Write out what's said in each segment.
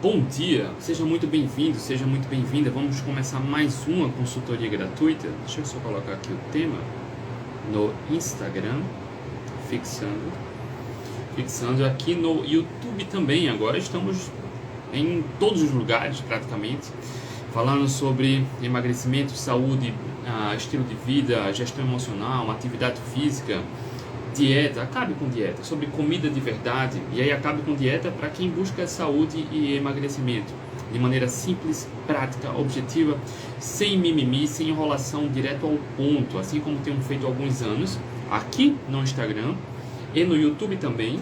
Bom dia, seja muito bem-vindo, seja muito bem-vinda. Vamos começar mais uma consultoria gratuita. Deixa eu só colocar aqui o tema no Instagram, fixando aqui no YouTube também. Agora estamos em todos os lugares praticamente, falando sobre emagrecimento, saúde, estilo de vida, gestão emocional, atividade física, dieta. Acabe com dieta, sobre comida de verdade. E aí acabe com dieta para quem busca saúde e emagrecimento de maneira simples, prática, objetiva, sem mimimi, sem enrolação, direto ao ponto, assim como tenho feito há alguns anos aqui no Instagram e no YouTube também,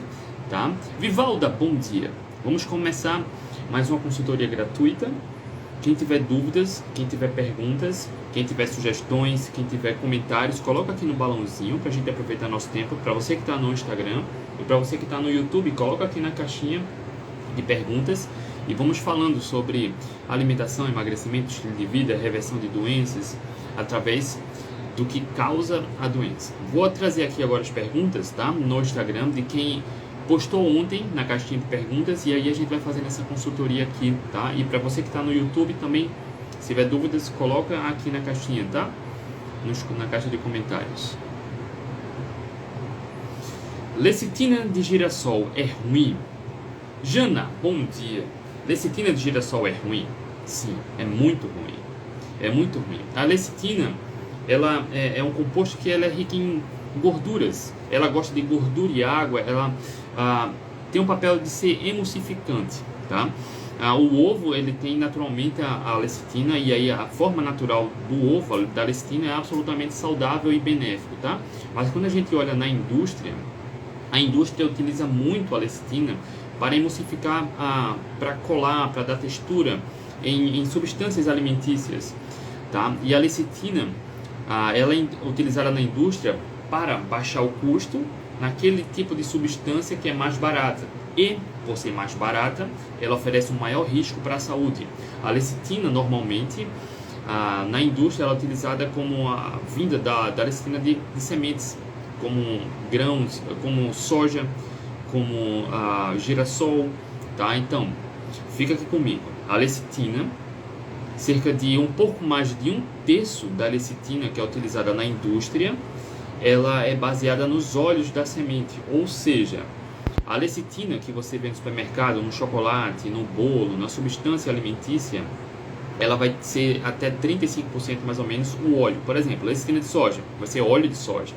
tá? Vivalda, bom dia. Vamos começar mais uma consultoria gratuita. Quem tiver dúvidas, quem tiver perguntas, quem tiver sugestões, quem tiver comentários, coloca aqui no balãozinho para a gente aproveitar nosso tempo. Para você que está no Instagram e para você que está no YouTube, coloca aqui na caixinha de perguntas e vamos falando sobre alimentação, emagrecimento, estilo de vida, reversão de doenças, através do que causa a doença. Vou trazer aqui agora as perguntas, tá? No Instagram de quem postou ontem na caixinha de perguntas, e aí a gente vai fazendo essa consultoria aqui, tá? E para você que está no YouTube também, se tiver dúvidas, coloca aqui na caixinha, tá? Na caixa de comentários. Lecitina de girassol é ruim? Jana, bom dia. Lecitina de girassol é ruim? Sim, é muito ruim. É muito ruim. A lecitina, ela é um composto que ela é rica em gorduras. Ela gosta de gordura e água. Ela tem um papel de ser emulsificante, tá? O ovo, ele tem naturalmente a lecitina, e aí a forma natural do ovo, da lecitina, é absolutamente saudável e benéfico, tá? Mas quando a gente olha na indústria, a indústria utiliza muito a lecitina para emulsificar, para colar, para dar textura em substâncias alimentícias, tá? E a lecitina, ela é utilizada na indústria para baixar o custo naquele tipo de substância que é mais barata. E, por ser mais barata, ela oferece um maior risco para a saúde. A lecitina, normalmente, na indústria, ela é utilizada como a vinda da lecitina de sementes, como grãos, como soja, como girassol, tá? Então, fica aqui comigo. A lecitina, cerca de um pouco mais de 1/3 da lecitina que é utilizada na indústria, ela é baseada nos óleos da semente, ou seja, a lecitina que você vê no supermercado, no chocolate, no bolo, na substância alimentícia, ela vai ser até 35% mais ou menos o óleo. Por exemplo, lecitina de soja, vai ser óleo de soja.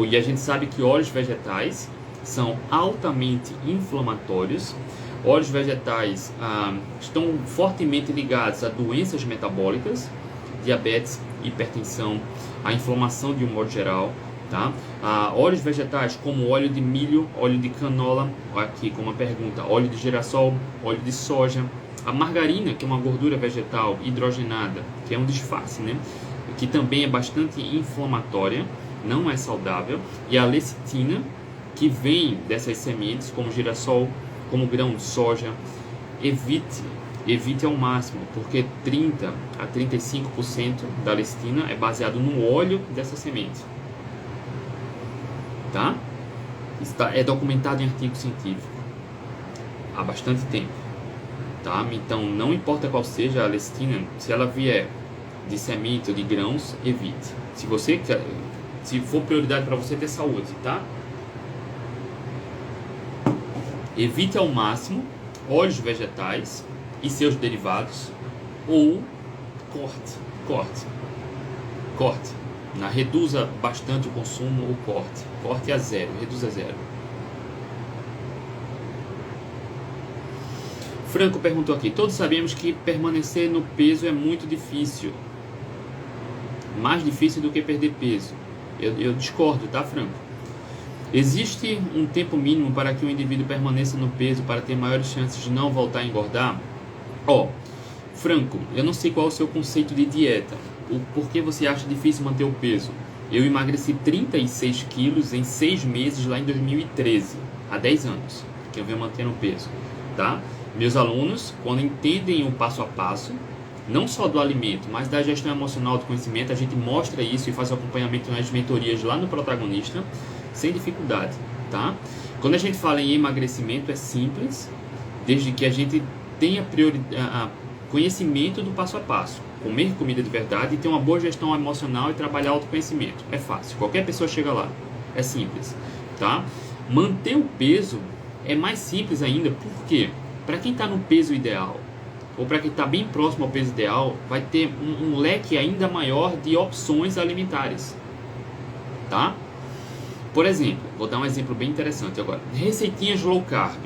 E a gente sabe que óleos vegetais são altamente inflamatórios. Óleos vegetais estão fortemente ligados a doenças metabólicas, diabetes, hipertensão, a inflamação de um modo geral, tá? Óleos vegetais como óleo de milho, óleo de canola, aqui com uma pergunta, óleo de girassol, óleo de soja, a margarina, que é uma gordura vegetal hidrogenada, que é um disfarce, né? Que também é bastante inflamatória, não é saudável, e a lecitina, que vem dessas sementes, como girassol, como grão de soja. Evite ao máximo, porque 30 a 35% da lecitina é baseado no óleo dessa semente, tá? É documentado em artigo científico há bastante tempo, tá? Então, não importa qual seja a lecitina, se ela vier de semente ou de grãos, evite. Se for prioridade para você ter saúde, tá? Evite ao máximo óleos vegetais e seus derivados, ou corte. Reduza bastante o consumo ou corte a zero, reduza a zero. Franco perguntou aqui: todos sabemos que permanecer no peso é muito difícil, mais difícil do que perder peso. Eu discordo, tá, Franco? Existe um tempo mínimo para que o indivíduo permaneça no peso para ter maiores chances de não voltar a engordar? Franco, eu não sei qual é o seu conceito de dieta. Por que você acha difícil manter o peso? Eu emagreci 36 quilos em 6 meses lá em 2013, há 10 anos que eu venho mantendo o peso, tá? Meus alunos, quando entendem o passo a passo, não só do alimento, mas da gestão emocional do conhecimento, a gente mostra isso e faz o acompanhamento nas mentorias lá no Protagonista, sem dificuldade, tá? Quando a gente fala em emagrecimento, é simples, desde que a gente tenha conhecimento do passo a passo. Comer comida de verdade, ter uma boa gestão emocional e trabalhar autoconhecimento. É fácil, qualquer pessoa chega lá. É simples, tá? Manter o peso é mais simples ainda, por quê? Para quem está no peso ideal, ou para quem está bem próximo ao peso ideal, vai ter um leque ainda maior de opções alimentares, tá? Por exemplo, vou dar um exemplo bem interessante agora. Receitinhas low carb,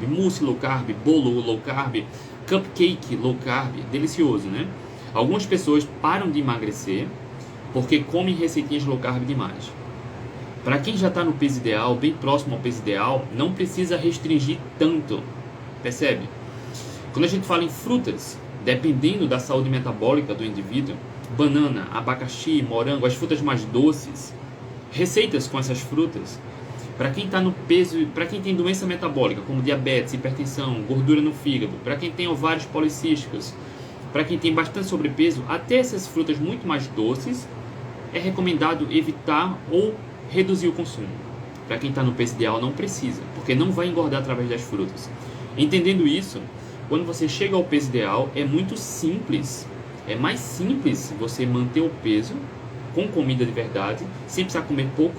mousse low carb, bolo low carb, cupcake low carb, delicioso, né? Algumas pessoas param de emagrecer porque comem receitinhas low carb demais. Para quem já está no peso ideal, bem próximo ao peso ideal, não precisa restringir tanto, percebe? Quando a gente fala em frutas, dependendo da saúde metabólica do indivíduo, banana, abacaxi, morango, as frutas mais doces, receitas com essas frutas, para quem está no peso, para quem tem doença metabólica, como diabetes, hipertensão, gordura no fígado, para quem tem ovários policísticos, para quem tem bastante sobrepeso, até essas frutas muito mais doces, é recomendado evitar ou reduzir o consumo. Para quem está no peso ideal não precisa, porque não vai engordar através das frutas. Entendendo isso, quando você chega ao peso ideal, é muito simples. É mais simples você manter o peso com comida de verdade, sem precisar comer pouco,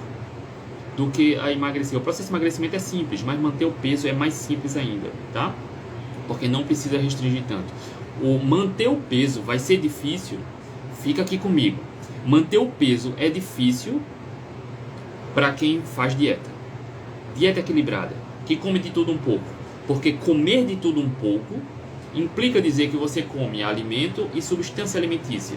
do que a emagrecer. O processo de emagrecimento é simples, mas manter o peso é mais simples ainda, tá? Porque não precisa restringir tanto. O manter o peso vai ser difícil, fica aqui comigo. Manter o peso é difícil para quem faz dieta. Dieta equilibrada, que come de tudo um pouco. Porque comer de tudo um pouco implica dizer que você come alimento e substância alimentícia.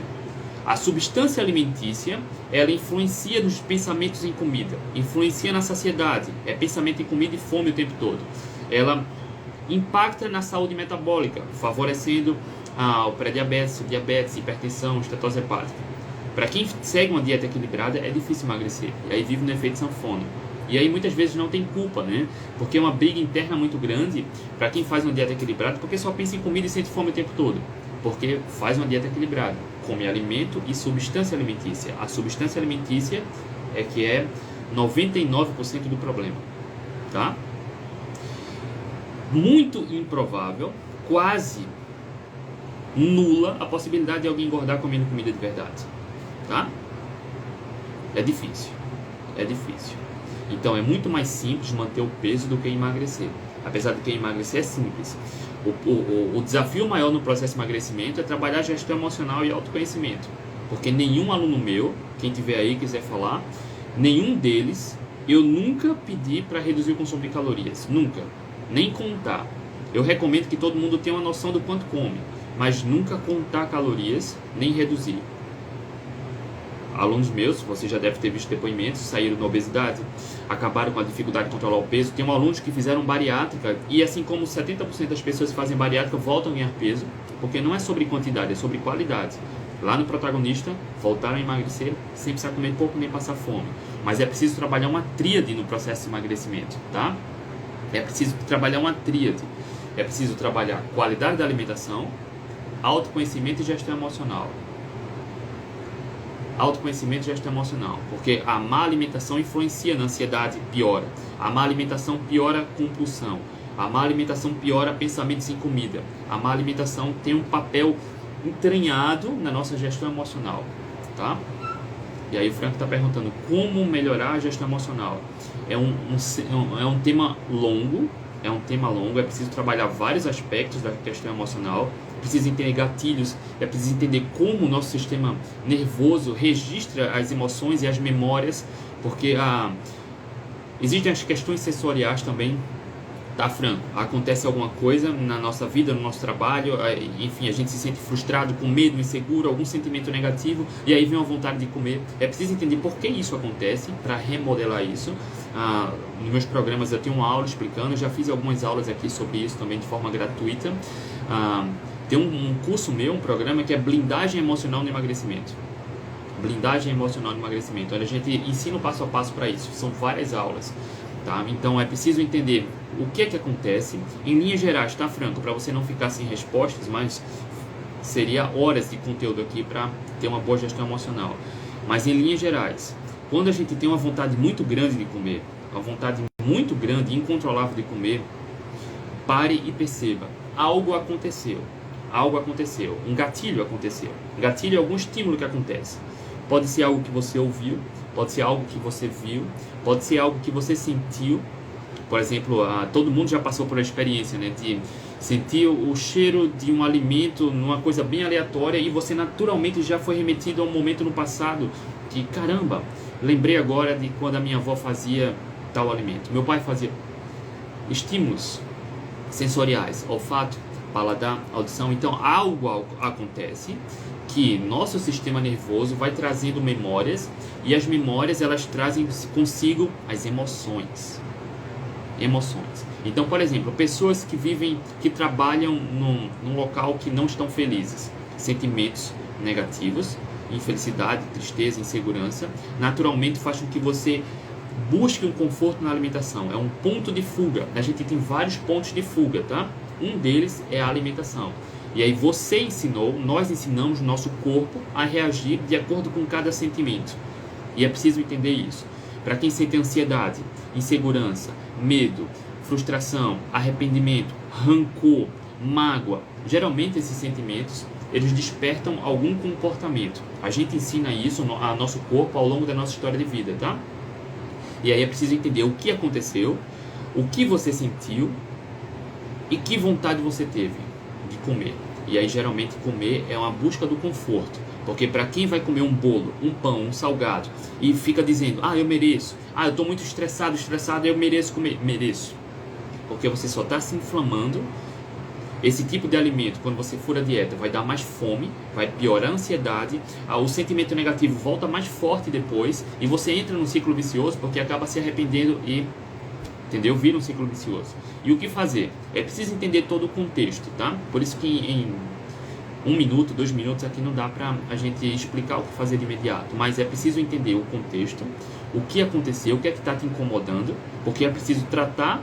A substância alimentícia, ela influencia nos pensamentos em comida, influencia na saciedade, é pensamento em comida e fome o tempo todo. Ela impacta na saúde metabólica, favorecendo o pré-diabetes, diabetes, hipertensão, estetose hepática. Para quem segue uma dieta equilibrada, é difícil emagrecer, e aí vive no efeito sanfona. E aí muitas vezes não tem culpa, né? Porque é uma briga interna muito grande para quem faz uma dieta equilibrada, porque só pensa em comida e sente fome o tempo todo. Porque faz uma dieta equilibrada, come alimento e substância alimentícia. A substância alimentícia é que é 99% do problema, tá? Muito improvável, quase nula a possibilidade de alguém engordar comendo comida de verdade, tá? É difícil, é difícil. Então é muito mais simples manter o peso do que emagrecer. Apesar de que emagrecer é simples. O desafio maior no processo de emagrecimento é trabalhar gestão emocional e autoconhecimento. Porque nenhum aluno meu, quem tiver aí e quiser falar, nenhum deles, eu nunca pedi para reduzir o consumo de calorias. Nunca. Nem contar. Eu recomendo que todo mundo tenha uma noção do quanto come, mas nunca contar calorias, nem reduzir. Alunos meus, você já deve ter visto depoimentos, saíram da obesidade, acabaram com a dificuldade de controlar o peso. Tem alunos que fizeram bariátrica e, assim como 70% das pessoas que fazem bariátrica voltam a ganhar peso, porque não é sobre quantidade, é sobre qualidade. Lá no protagonista, voltaram a emagrecer sem precisar comer pouco nem passar fome. Mas é preciso trabalhar uma tríade no processo de emagrecimento, tá? É preciso trabalhar uma tríade. É preciso trabalhar qualidade da alimentação, autoconhecimento e gestão emocional. Autoconhecimento e gestão emocional, porque a má alimentação influencia na ansiedade, piora. A má alimentação piora a compulsão. A má alimentação piora pensamentos em comida. A má alimentação tem um papel entranhado na nossa gestão emocional, tá? E aí o Franco está perguntando como melhorar a gestão emocional. É um tema longo, é preciso trabalhar vários aspectos da questão emocional. Precisa entender gatilhos, é preciso entender como o nosso sistema nervoso registra as emoções e as memórias, porque existem as questões sensoriais também, tá, Franco? Acontece alguma coisa na nossa vida, no nosso trabalho, enfim, a gente se sente frustrado, com medo, inseguro, algum sentimento negativo, e aí vem uma vontade de comer. É preciso entender por que isso acontece, para remodelar isso. Nos meus programas eu tenho uma aula explicando, eu já fiz algumas aulas aqui sobre isso também de forma gratuita. Tem um curso meu, um programa que é blindagem emocional no emagrecimento. Blindagem emocional no emagrecimento. Olha, a gente ensina o passo a passo para isso. São várias aulas, tá? Então é preciso entender o que é que acontece. Em linhas gerais, tá, Franco? Para você não ficar sem respostas, mas seria horas de conteúdo aqui para ter uma boa gestão emocional. Mas em linhas gerais, quando a gente tem uma vontade muito grande de comer, uma vontade muito grande e incontrolável de comer, Pare e perceba. Algo aconteceu. Algo aconteceu. Um gatilho aconteceu. Um gatilho é algum estímulo que acontece. Pode ser algo que você ouviu, pode ser algo que você viu, pode ser algo que você sentiu. Por exemplo, todo mundo já passou por a experiência, né, de sentir o cheiro de um alimento numa coisa bem aleatória e você naturalmente já foi remetido a um momento no passado que, caramba, lembrei agora de quando a minha avó fazia tal alimento. Meu pai fazia. Estímulos sensoriais, olfato, paladar, audição. Então algo acontece que nosso sistema nervoso vai trazendo memórias, e as memórias elas trazem consigo as emoções. Então, por exemplo, pessoas que trabalham num local que não estão felizes, sentimentos negativos, infelicidade, tristeza, insegurança, naturalmente faz com que você busque um conforto na alimentação. É um ponto de fuga. A gente tem vários pontos de fuga, tá? Um deles é a alimentação. E aí nós ensinamos o nosso corpo a reagir de acordo com cada sentimento. E é preciso entender isso. Para quem sente ansiedade, insegurança, medo, frustração, arrependimento, rancor, mágoa, geralmente esses sentimentos, eles despertam algum comportamento. A gente ensina isso a nosso corpo ao longo da nossa história de vida, tá? E aí é preciso entender o que aconteceu, o que você sentiu e que vontade você teve de comer. E aí geralmente comer é uma busca do conforto. Porque para quem vai comer um bolo, um pão, um salgado e fica dizendo, eu mereço, eu estou muito estressado, eu mereço comer. Mereço. Porque você só está se inflamando. Esse tipo de alimento, quando você for à dieta, vai dar mais fome, vai piorar a ansiedade, o sentimento negativo volta mais forte depois e você entra num ciclo vicioso porque acaba se arrependendo e, entendeu? Vira um ciclo vicioso. E o que fazer? É preciso entender todo o contexto, tá? Por isso que em 1 minuto, 2 minutos aqui não dá pra a gente explicar o que fazer de imediato, mas é preciso entender o contexto, o que aconteceu, o que é que está te incomodando, porque é preciso tratar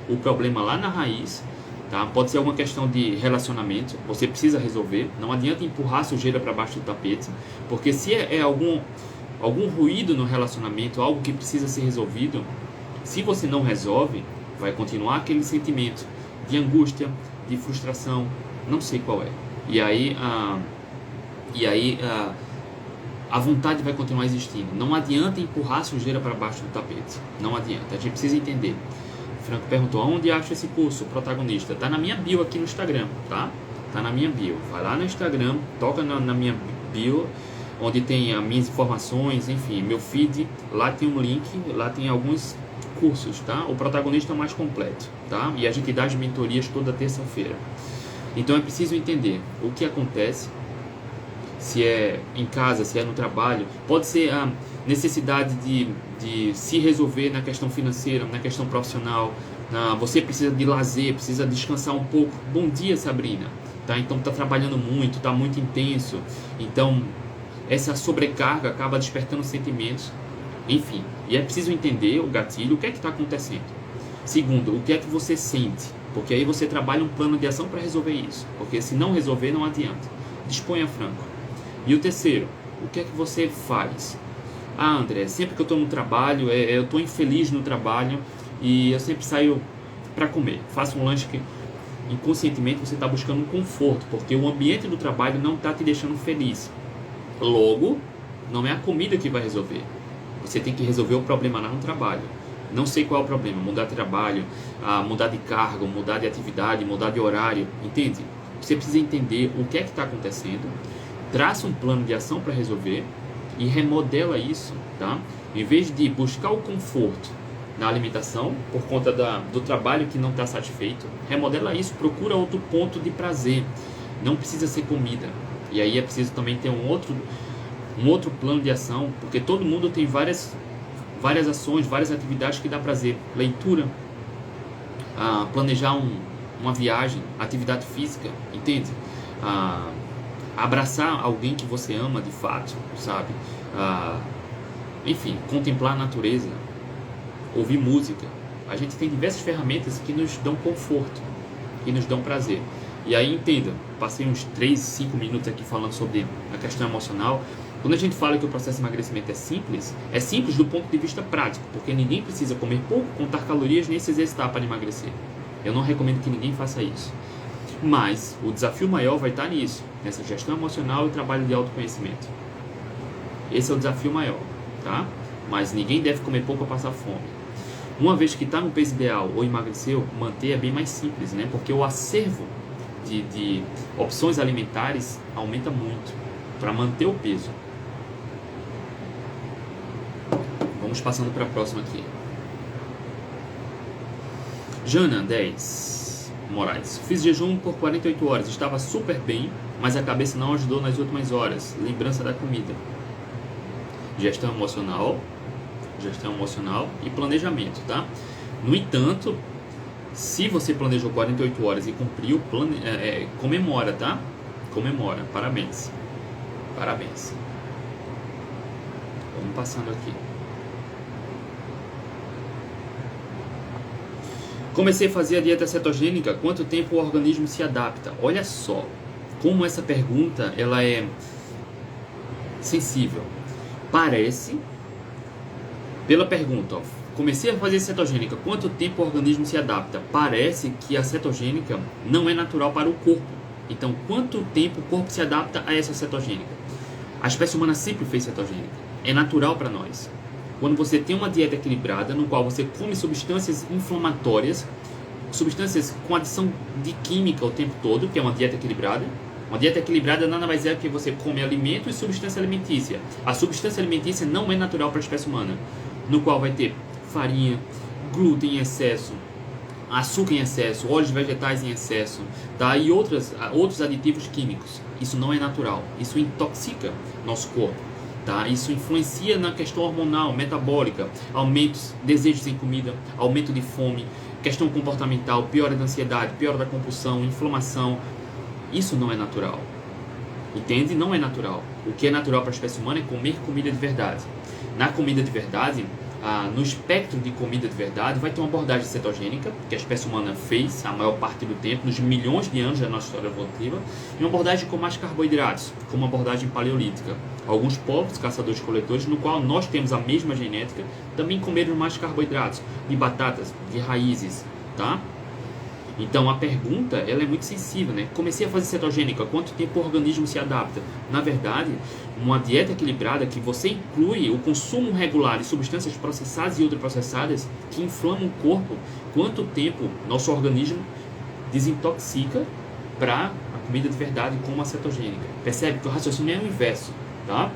o problema lá na raiz. Tá? Pode ser alguma questão de relacionamento, você precisa resolver. Não adianta empurrar a sujeira para baixo do tapete, porque se é algum ruído no relacionamento, algo que precisa ser resolvido, se você não resolve, vai continuar aquele sentimento de angústia, de frustração, não sei qual é. E aí a vontade vai continuar existindo. Não adianta empurrar a sujeira para baixo do tapete. Não adianta. A gente precisa entender. Franco perguntou, onde acho esse curso, protagonista? Tá na minha bio aqui no Instagram, tá? Tá na minha bio. Vai lá no Instagram, toca na minha bio, onde tem as minhas informações, enfim, meu feed. Lá tem um link, lá tem alguns cursos, tá? O protagonista é o mais completo, tá? E a gente dá as mentorias toda terça-feira. Então é preciso entender o que acontece, se é em casa, se é no trabalho. Pode ser a necessidade de se resolver na questão financeira, na questão profissional. Você precisa de lazer, precisa descansar um pouco. Bom dia, Sabrina. Tá? Então está trabalhando muito, está muito intenso. Então essa sobrecarga acaba despertando sentimentos. Enfim, e é preciso entender o gatilho, o que é que está acontecendo. Segundo, o que é que você sente? Porque aí você trabalha um plano de ação para resolver isso. Porque se não resolver, não adianta. Disponha, Franco. E o terceiro, o que é que você faz? André, sempre que eu estou no trabalho, eu estou infeliz no trabalho e eu sempre saio para comer. Faço um lanche que inconscientemente você está buscando um conforto, porque o ambiente do trabalho não está te deixando feliz. Logo, não é a comida que vai resolver. Você tem que resolver o problema lá no trabalho. Não sei qual é o problema, mudar de trabalho, mudar de cargo, mudar de atividade, mudar de horário, entende? Você precisa entender o que é que está acontecendo, traça um plano de ação para resolver e remodela isso, tá? Em vez de buscar o conforto na alimentação, por conta do trabalho que não está satisfeito, remodela isso, procura outro ponto de prazer, não precisa ser comida. E aí é preciso também ter um outro plano de ação, porque todo mundo tem várias ações, várias atividades que dá prazer. Leitura, planejar uma viagem, atividade física, entende? Abraçar alguém que você ama de fato, sabe? Enfim, contemplar a natureza, ouvir música. A gente tem diversas ferramentas que nos dão conforto, que nos dão prazer. E aí entenda, passei uns 3, 5 minutos aqui falando sobre a questão emocional. Quando a gente fala que o processo de emagrecimento é simples do ponto de vista prático, porque ninguém precisa comer pouco, contar calorias, nem se exercitar para emagrecer. Eu não recomendo que ninguém faça isso. Mas o desafio maior vai estar nisso, nessa gestão emocional e trabalho de autoconhecimento. Esse é o desafio maior, tá? Mas ninguém deve comer pouco para passar fome. Uma vez que está no peso ideal ou emagreceu, manter é bem mais simples, né? Porque o acervo de opções alimentares aumenta muito para manter o peso. Vamos passando para a próxima aqui. Jana, 10. Moraes. Fiz jejum por 48 horas. Estava super bem, mas a cabeça não ajudou nas últimas horas. Lembrança da comida. Gestão emocional e planejamento, tá? No entanto, se você planejou 48 horas e cumpriu, comemora, tá? Comemora. Parabéns. Parabéns. Vamos passando aqui. Comecei a fazer a dieta cetogênica, quanto tempo o organismo se adapta? Olha só, como essa pergunta ela é sensível. Parece, pela pergunta, ó, comecei a fazer cetogênica, quanto tempo o organismo se adapta? Parece que a cetogênica não é natural para o corpo. Então, quanto tempo o corpo se adapta a essa cetogênica? A espécie humana sempre fez cetogênica, é natural para nós. Quando você tem uma dieta equilibrada, no qual você come substâncias inflamatórias, substâncias com adição de química o tempo todo, que é uma dieta equilibrada. Uma dieta equilibrada nada mais é que você come alimento e substância alimentícia. A substância alimentícia não é natural para a espécie humana, no qual vai ter farinha, glúten em excesso, açúcar em excesso, óleos vegetais em excesso, tá? E outros aditivos químicos. Isso não é natural, isso intoxica nosso corpo. Tá? Isso influencia na questão hormonal, metabólica, aumentos, desejos em comida, aumento de fome, questão comportamental, piora da ansiedade, piora da compulsão, inflamação. Isso não é natural. Entende? Não é natural. O que é natural para a espécie humana é comer comida de verdade. Na comida de verdade, no espectro de comida de verdade, vai ter uma abordagem cetogênica, que a espécie humana fez a maior parte do tempo, nos milhões de anos da nossa história evolutiva, e uma abordagem com mais carboidratos, como uma abordagem paleolítica. Alguns povos, caçadores-coletores, no qual nós temos a mesma genética, também comeram mais carboidratos, de batatas, de raízes, tá? Então a pergunta ela é muito sensível, né? Comecei a fazer cetogênica, quanto tempo o organismo se adapta? Na verdade, uma dieta equilibrada que você inclui o consumo regular de substâncias processadas e ultraprocessadas que inflamam o corpo, quanto tempo nosso organismo desintoxica para a comida de verdade como a cetogênica? Percebe que o raciocínio é o inverso, tá?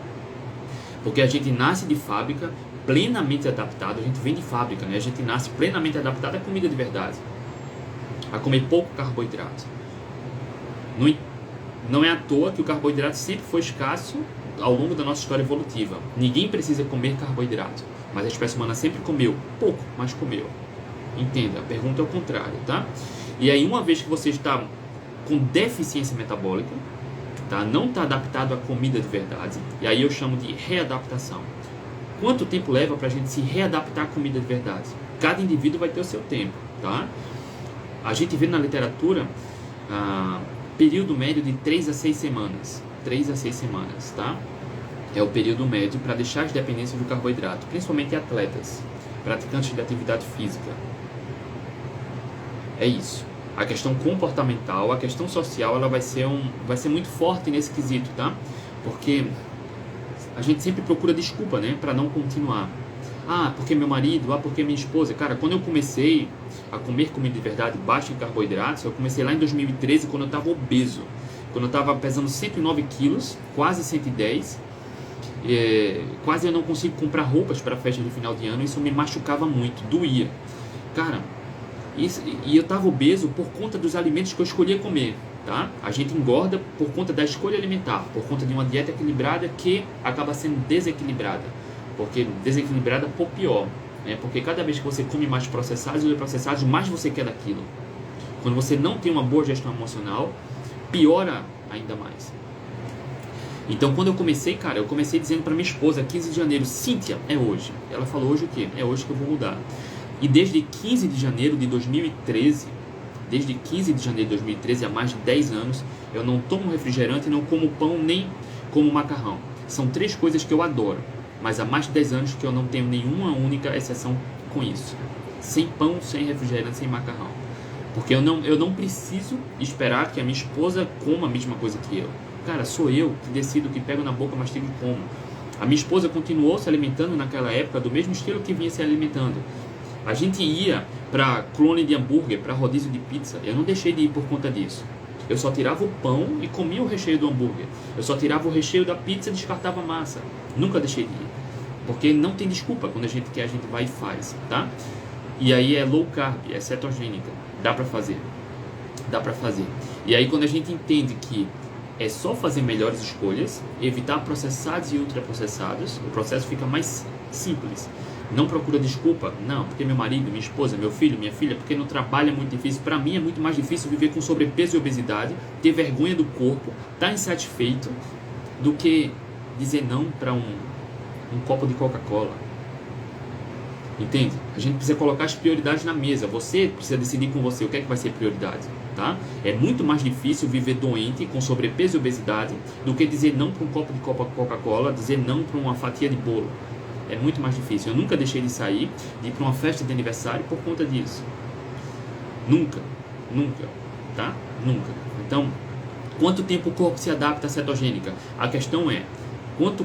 Porque a gente nasce de fábrica plenamente adaptado, a gente vem de fábrica, né? A gente nasce plenamente adaptado à comida de verdade, a comer pouco carboidrato. Não é à toa que o carboidrato sempre foi escasso ao longo da nossa história evolutiva. Ninguém precisa comer carboidrato, mas a espécie humana sempre comeu pouco, mas comeu. Entenda, a pergunta é o contrário, tá? E aí, uma vez que você está com deficiência metabólica, tá? Não está adaptado à comida de verdade, e aí eu chamo de readaptação. Quanto tempo leva para a gente se readaptar à comida de verdade? Cada indivíduo vai ter o seu tempo, tá? A gente vê na literatura período médio de 3 a 6 semanas. 3 a 6 semanas, tá? É o período médio para deixar as dependências do carboidrato, principalmente atletas, praticantes de atividade física. É isso. A questão comportamental, a questão social, ela vai ser muito forte nesse quesito, tá? Porque a gente sempre procura desculpa, né, para não continuar. Porque meu marido, porque minha esposa. Cara, quando eu comecei a comer comida de verdade baixa em carboidratos, eu comecei lá em 2013, quando eu estava obeso. Quando eu estava pesando 109 quilos, quase 110. Quase eu não consigo comprar roupas para a festa de final de ano. Isso me machucava muito, doía. Cara, e eu estava obeso por conta dos alimentos que eu escolhia comer. Tá? A gente engorda por conta da escolha alimentar, por conta de uma dieta equilibrada que acaba sendo desequilibrada. Porque desequilibrada por pior, né? Porque cada vez que você come mais processados e ultraprocessados, mais você quer daquilo. Quando você não tem uma boa gestão emocional, piora ainda mais. Então, quando eu comecei, cara, eu comecei dizendo para minha esposa, 15 de janeiro, Cíntia, é hoje. Ela falou, hoje o quê? É hoje que eu vou mudar. E desde 15 de janeiro de 2013, há mais de 10 anos, eu não tomo refrigerante, não como pão, nem como macarrão. São 3 coisas que eu adoro. Mas há mais de 10 anos que eu não tenho nenhuma única exceção com isso. Sem pão, sem refrigerante, sem macarrão. Porque eu não preciso esperar que a minha esposa coma a mesma coisa que eu. Cara, sou eu que decido, que pego na boca, mastigo e como. A minha esposa continuou se alimentando naquela época do mesmo estilo que vinha se alimentando. A gente ia para clone de hambúrguer, para rodízio de pizza. Eu não deixei de ir por conta disso. Eu só tirava o pão e comia o recheio do hambúrguer. Eu só tirava o recheio da pizza e descartava a massa. Nunca deixei de ir. Porque não tem desculpa quando a gente quer, a gente vai e faz, tá? E aí é low carb, é cetogênica. Dá pra fazer. Dá pra fazer. E aí quando a gente entende que é só fazer melhores escolhas, evitar processados e ultraprocessados, o processo fica mais simples. Não procura desculpa, não, porque meu marido, minha esposa, meu filho, minha filha, porque no trabalho é muito difícil. Para mim é muito mais difícil viver com sobrepeso e obesidade, ter vergonha do corpo, estar insatisfeito, do que dizer não para um copo de Coca-Cola. Entende? A gente precisa colocar as prioridades na mesa. Você precisa decidir com você o que é que vai ser prioridade, tá? É muito mais difícil viver doente, com sobrepeso e obesidade, do que dizer não para um copo de Coca-Cola, dizer não para uma fatia de bolo. É muito mais difícil. Eu nunca deixei de sair, de ir para uma festa de aniversário por conta disso. Nunca. Nunca. Tá? Nunca. Então, quanto tempo o corpo se adapta à cetogênica? A questão é, quanto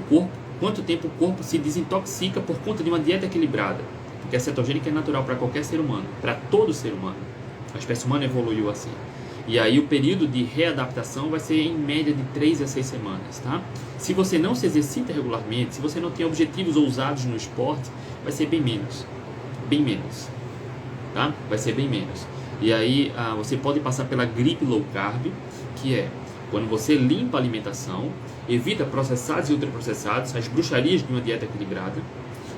tempo o corpo se desintoxica por conta de uma dieta equilibrada? Porque a cetogênica é natural para qualquer ser humano, para todo ser humano. A espécie humana evoluiu assim. E aí o período de readaptação vai ser em média de 3 a 6 semanas, tá? Se você não se exercita regularmente, se você não tem objetivos ousados no esporte, vai ser bem menos. Bem menos. Tá? Vai ser bem menos. E aí você pode passar pela gripe low carb, que é quando você limpa a alimentação, evita processados e ultraprocessados, as bruxarias de uma dieta equilibrada.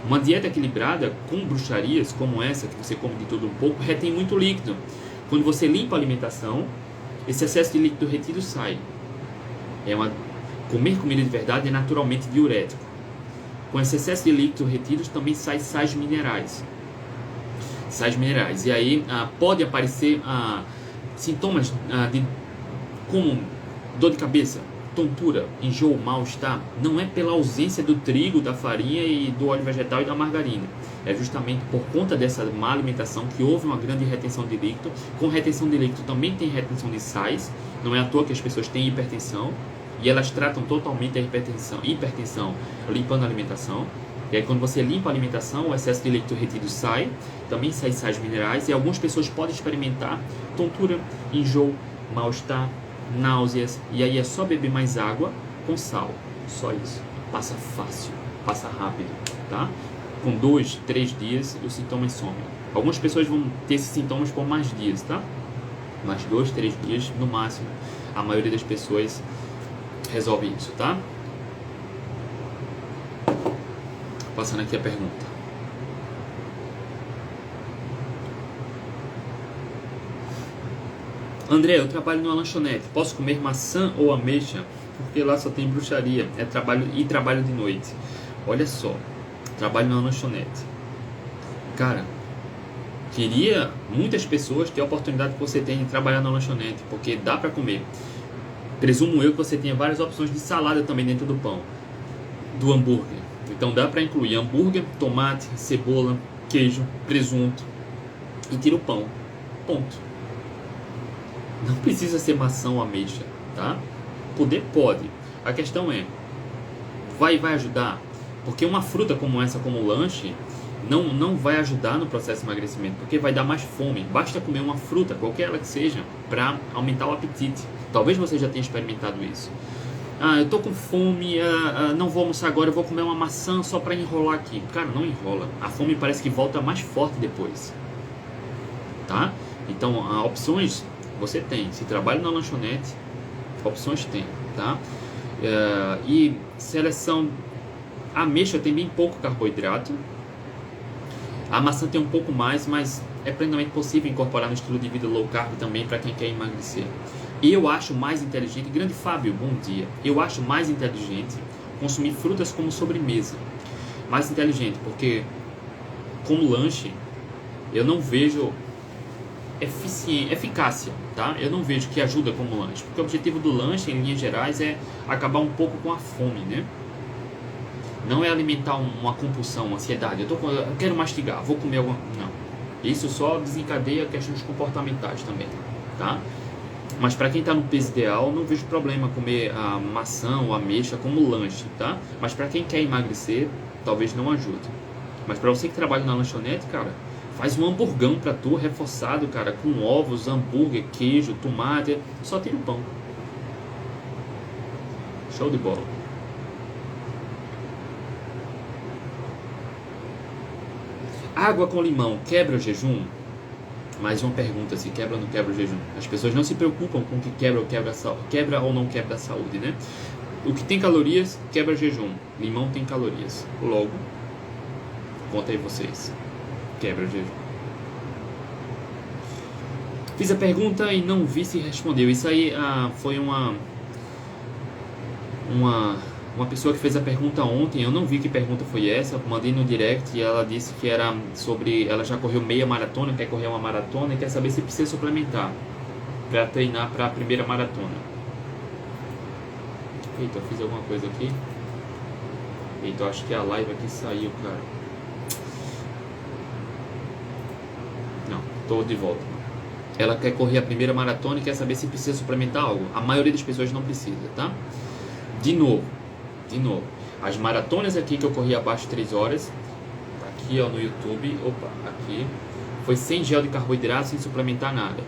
Uma dieta equilibrada com bruxarias como essa, que você come de tudo um pouco, retém muito líquido. Quando você limpa a alimentação, esse excesso de líquido retido sai. Comer comida de verdade é naturalmente diurético. Com esse excesso de líquido retido também sai sais minerais. Sais minerais. E aí pode aparecer sintomas como dor de cabeça, tontura, enjoo, mal-estar. Não é pela ausência do trigo, da farinha e do óleo vegetal e da margarina. É justamente por conta dessa má alimentação que houve uma grande retenção de líquido. Com retenção de líquido também tem retenção de sais. Não é à toa que as pessoas têm hipertensão. E elas tratam totalmente a hipertensão limpando a alimentação. E aí quando você limpa a alimentação, o excesso de líquido retido sai. Também sai sais minerais. E algumas pessoas podem experimentar tontura, enjoo, mal-estar, náuseas. E aí é só beber mais água com sal. Só isso. Passa fácil. Passa rápido. Tá? Com 2, 3 dias os sintomas somem. Algumas pessoas vão ter esses sintomas por mais dias, tá? Mas 2, 3 dias no máximo. A maioria das pessoas resolve isso, tá? Passando aqui a pergunta. André, eu trabalho numa lanchonete. Posso comer maçã ou ameixa? Porque lá só tem bruxaria. Trabalho de noite. Olha só. Trabalho numa lanchonete. Cara, queria muitas pessoas ter a oportunidade que você tem de trabalhar na lanchonete, porque dá pra comer. Presumo eu que você tenha várias opções de salada também dentro do pão, do hambúrguer. Então dá pra incluir hambúrguer, tomate, cebola, queijo, presunto e tira o pão. Ponto. Não precisa ser maçã ou ameixa, tá? Poder pode. A questão é, vai ajudar? Porque uma fruta como essa, como lanche, não vai ajudar no processo de emagrecimento, porque vai dar mais fome. Basta comer uma fruta, qualquer ela que seja, para aumentar o apetite. Talvez você já tenha experimentado isso. Eu tô com fome, não vou almoçar agora, eu vou comer uma maçã só para enrolar aqui. Cara, não enrola. A fome parece que volta mais forte depois. Tá? Então, opções você tem. Se trabalha na lanchonete, opções tem, tá? E seleção. A ameixa tem bem pouco carboidrato. A maçã tem um pouco mais, mas é plenamente possível incorporar no estilo de vida low carb também para quem quer emagrecer. Eu acho mais inteligente, grande Fábio, bom dia. Eu acho mais inteligente consumir frutas como sobremesa. Mais inteligente, porque como lanche eu não vejo eficácia, tá? Eu não vejo que ajuda como lanche, porque o objetivo do lanche, em linhas gerais, é acabar um pouco com a fome, né? Não é alimentar uma compulsão, uma ansiedade. Eu quero mastigar, vou comer alguma... Não. Isso só desencadeia questões comportamentais também, tá? Mas para quem está no peso ideal, não vejo problema comer a maçã ou ameixa como lanche, tá? Mas para quem quer emagrecer, talvez não ajude. Mas para você que trabalha na lanchonete, cara, faz um hamburgão para tu, reforçado, cara, com ovos, hambúrguer, queijo, tomate, só tira o pão. Show de bola. Água com limão quebra o jejum? Mais uma pergunta, se quebra ou não quebra o jejum. As pessoas não se preocupam com o que quebra ou não quebra a saúde, né? O que tem calorias, quebra o jejum. Limão tem calorias. Logo, conta aí vocês. Quebra o jejum. Fiz a pergunta e não vi se respondeu. Isso aí foi uma pessoa que fez a pergunta ontem. Eu não vi que pergunta foi essa. Mandei no direct e ela disse que era sobre... Ela já correu meia maratona, quer correr uma maratona e quer saber se precisa suplementar para treinar para a primeira maratona. Eita, eu fiz alguma coisa aqui. Eita, eu acho que a live aqui saiu, cara. Não, tô de volta. Ela quer correr a primeira maratona e quer saber se precisa suplementar algo. A maioria das pessoas não precisa, tá? De novo, as maratonas aqui que eu corri abaixo de 3 horas, aqui ó, no YouTube, aqui, foi sem gel de carboidrato, sem suplementar nada.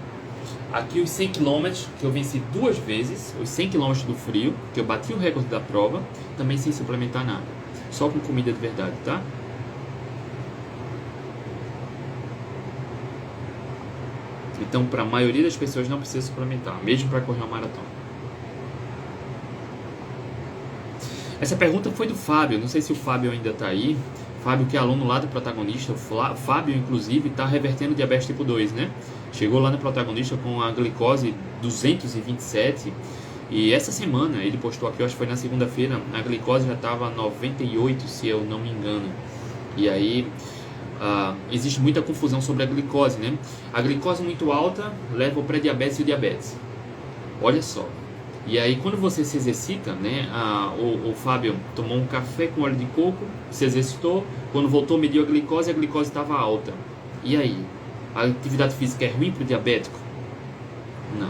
Aqui os 100 km, que eu venci 2 vezes, os 100 km do frio, que eu bati o recorde da prova, também sem suplementar nada, só com comida de verdade, tá? Então, para a maioria das pessoas não precisa suplementar, mesmo para correr uma maratona. Essa pergunta foi do Fábio, não sei se o Fábio ainda está aí. Fábio, que é aluno lá do Protagonista. Fábio, inclusive, está revertendo diabetes tipo 2, né? Chegou lá no Protagonista com a glicose 227 e essa semana, ele postou aqui, eu acho que foi na segunda-feira, a glicose já estava 98, se eu não me engano. E aí, existe muita confusão sobre a glicose, né? A glicose muito alta leva ao pré-diabetes e o diabetes. Olha só. E aí, quando você se exercita, né, o Fábio tomou um café com óleo de coco, se exercitou, quando voltou, mediu a glicose estava alta. E aí, a atividade física é ruim para o diabético? Não.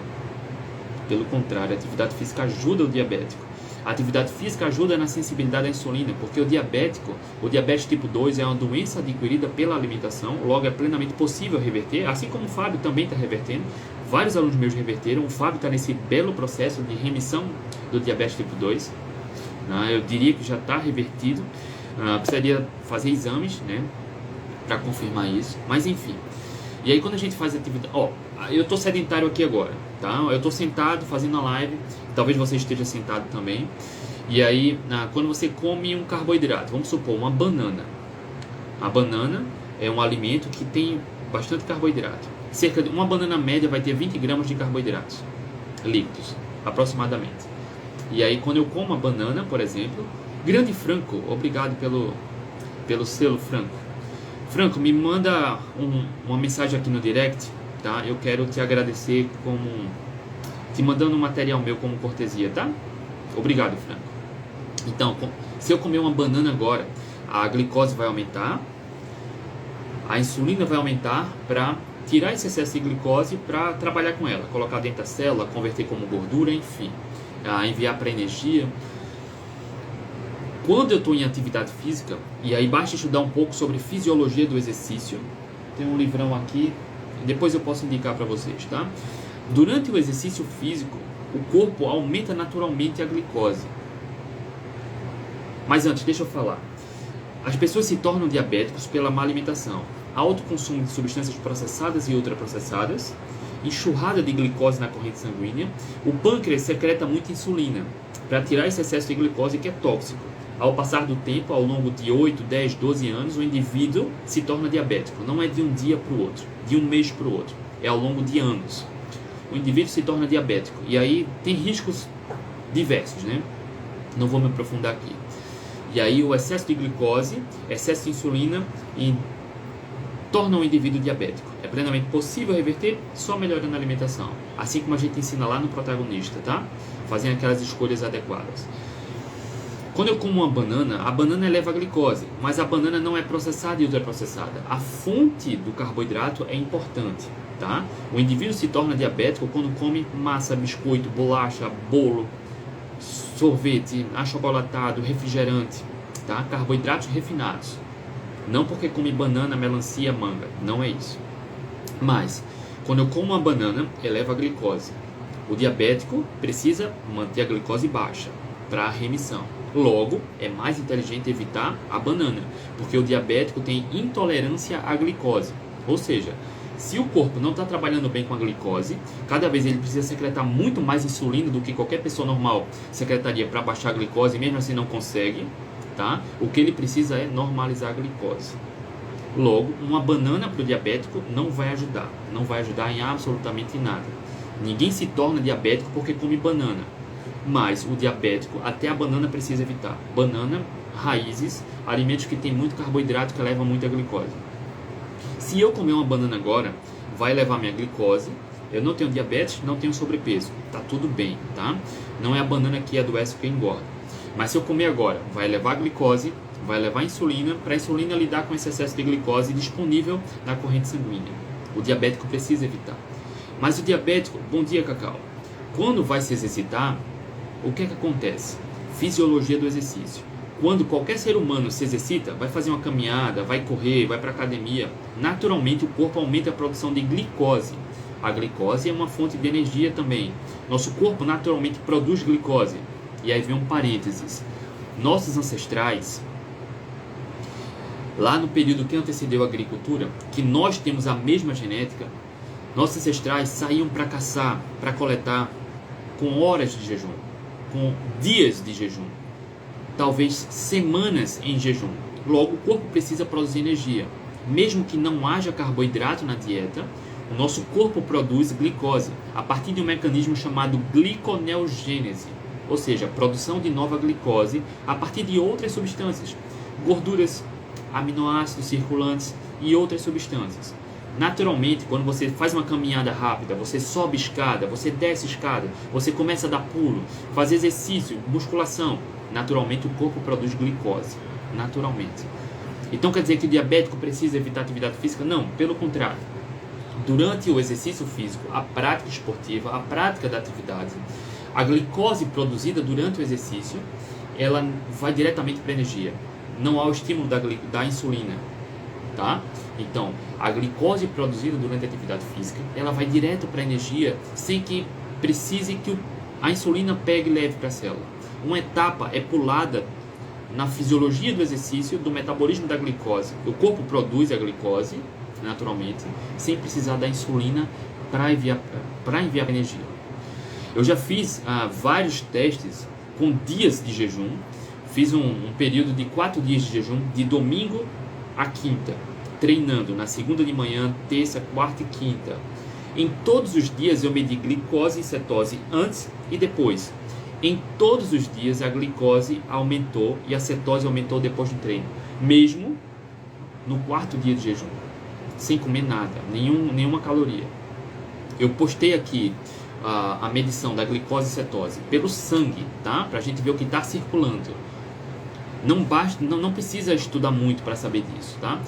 Pelo contrário, a atividade física ajuda o diabético. A atividade física ajuda na sensibilidade à insulina, porque o diabetes tipo 2 é uma doença adquirida pela alimentação, logo é plenamente possível reverter, assim como o Fábio também está revertendo. Vários alunos meus reverteram. O Fábio está nesse belo processo de remissão do diabetes tipo 2. Eu diria que já está revertido. Precisaria fazer exames, né, para confirmar isso. Mas enfim. E aí quando a gente faz atividade... eu estou sedentário aqui agora, tá? Eu estou sentado fazendo a live. Talvez você esteja sentado também. E aí, quando você come um carboidrato, vamos supor, uma banana. A banana é um alimento que tem bastante carboidrato. Cerca de uma banana média vai ter 20 gramas de carboidratos líquidos, aproximadamente. E aí, quando eu como a banana, por exemplo, Grande Franco, obrigado pelo selo, Franco. Franco, me manda uma mensagem aqui no direct, tá? Eu quero te agradecer te mandando um material meu como cortesia, tá? Obrigado, Franco. Então, se eu comer uma banana agora, a glicose vai aumentar, a insulina vai aumentar para tirar esse excesso de glicose para trabalhar com ela, colocar dentro da célula, converter como gordura, enfim, enviar para energia. Quando eu estou em atividade física, e aí basta estudar um pouco sobre fisiologia do exercício, tem um livrão aqui, depois eu posso indicar para vocês, tá? Durante o exercício físico, o corpo aumenta naturalmente a glicose. Mas antes, deixa eu falar. As pessoas se tornam diabéticos pela má alimentação. Alto consumo de substâncias processadas e ultraprocessadas, enxurrada de glicose na corrente sanguínea. O pâncreas secreta muita insulina para tirar esse excesso de glicose que é tóxico. Ao passar do tempo, ao longo de 8, 10, 12 anos, o indivíduo se torna diabético. Não é de um dia para o outro, de um mês para o outro. É ao longo de anos. O indivíduo se torna diabético. E aí tem riscos diversos, né? Não vou me aprofundar aqui. E aí o excesso de glicose, excesso de insulina torna o indivíduo diabético. É plenamente possível reverter só melhorando a alimentação. Assim como a gente ensina lá no Protagonista, tá? Fazendo aquelas escolhas adequadas. Quando eu como uma banana, a banana eleva a glicose, mas a banana não é processada e ultraprocessada. A fonte do carboidrato é importante, tá? O indivíduo se torna diabético quando come massa, biscoito, bolacha, bolo, sorvete, achocolatado, refrigerante, tá? Carboidratos refinados. Não porque come banana, melancia, manga, não é isso. Mas, quando eu como uma banana, eleva a glicose. O diabético precisa manter a glicose baixa para a remissão. Logo, é mais inteligente evitar a banana, porque o diabético tem intolerância à glicose. Ou seja, se o corpo não está trabalhando bem com a glicose, cada vez ele precisa secretar muito mais insulina do que qualquer pessoa normal secretaria para baixar a glicose, e mesmo assim não consegue, tá? O que ele precisa é normalizar a glicose. Logo, uma banana para o diabético não vai ajudar em absolutamente nada. Ninguém se torna diabético porque come banana, mas o diabético até a banana precisa evitar. Banana, raízes, alimentos que têm muito carboidrato que levam muita glicose. Se eu comer uma banana agora, vai elevar minha glicose. Eu não tenho diabetes, não tenho sobrepeso, tá tudo bem, tá? Não é a banana que adoece ou que engorda. Mas se eu comer agora, vai elevar a glicose, vai levar a insulina, para a insulina lidar com esse excesso de glicose disponível na corrente sanguínea. O diabético precisa evitar. Mas o diabético, bom dia Cacau, quando vai se exercitar, o que é que acontece? Fisiologia do exercício. Quando qualquer ser humano se exercita, vai fazer uma caminhada, vai correr, vai para a academia, naturalmente o corpo aumenta a produção de glicose. A glicose é uma fonte de energia também. Nosso corpo naturalmente produz glicose. E aí vem um parênteses. Nossos ancestrais, lá no período que antecedeu a agricultura, que nós temos a mesma genética, nossos ancestrais saíam para caçar, para coletar, com horas de jejum, com dias de jejum, talvez semanas em jejum. Logo, o corpo precisa produzir energia. Mesmo que não haja carboidrato na dieta, o nosso corpo produz glicose a partir de um mecanismo chamado gliconeogênese, ou seja, produção de nova glicose a partir de outras substâncias, gorduras, aminoácidos circulantes e outras substâncias. Naturalmente, quando você faz uma caminhada rápida, você sobe escada, você desce escada, você começa a dar pulo, fazer exercício, musculação, naturalmente o corpo produz glicose, naturalmente. Então quer dizer que o diabético precisa evitar atividade física? Não, pelo contrário. Durante o exercício físico, a prática esportiva, a prática da atividade, a glicose produzida durante o exercício, ela vai diretamente para a energia. Não há o estímulo da insulina, tá? Então, a glicose produzida durante a atividade física, ela vai direto para a energia sem que precise que a insulina pegue e leve para a célula. Uma etapa é pulada na fisiologia do exercício, do metabolismo da glicose. O corpo produz a glicose, naturalmente, sem precisar da insulina para enviar a energia. Eu já fiz vários testes com dias de jejum. Fiz um período de 4 dias de jejum, de domingo a quinta, treinando na segunda de manhã, terça, quarta e quinta. Em todos os dias eu medi glicose e cetose antes e depois. Em todos os dias a glicose aumentou e a cetose aumentou depois do treino, mesmo no 4º dia de jejum, sem comer nada, nenhuma caloria. Eu postei aqui a medição da glicose e cetose pelo sangue, tá? Pra gente ver o que está circulando. Não precisa estudar muito para saber disso, tá?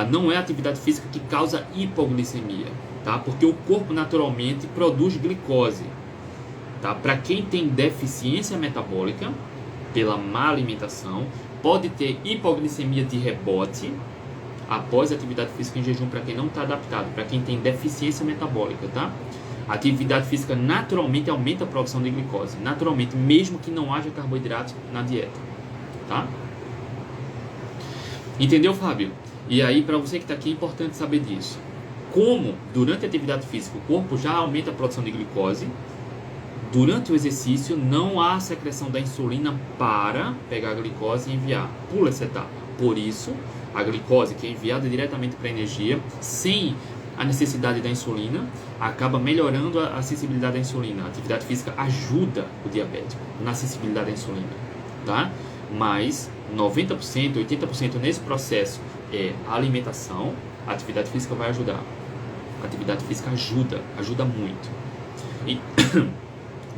Não é a atividade física que causa hipoglicemia, tá? Porque o corpo naturalmente produz glicose, tá? Para quem tem deficiência metabólica pela má alimentação, pode ter hipoglicemia de rebote após a atividade física em jejum, para quem não está adaptado, para quem tem deficiência metabólica, tá? A atividade física naturalmente aumenta a produção de glicose, naturalmente, mesmo que não haja carboidrato na dieta, tá? Entendeu, Fábio? E aí, para você que está aqui, é importante saber disso. Como, durante a atividade física, o corpo já aumenta a produção de glicose, durante o exercício não há secreção da insulina para pegar a glicose e enviar. Pula essa etapa. Por isso, a glicose, que é enviada diretamente para a energia, sem a necessidade da insulina, acaba melhorando a sensibilidade à insulina. A atividade física ajuda o diabético na sensibilidade à insulina, tá? Mas 90%, 80% nesse processo é a alimentação. A atividade física vai ajudar. A atividade física ajuda muito. E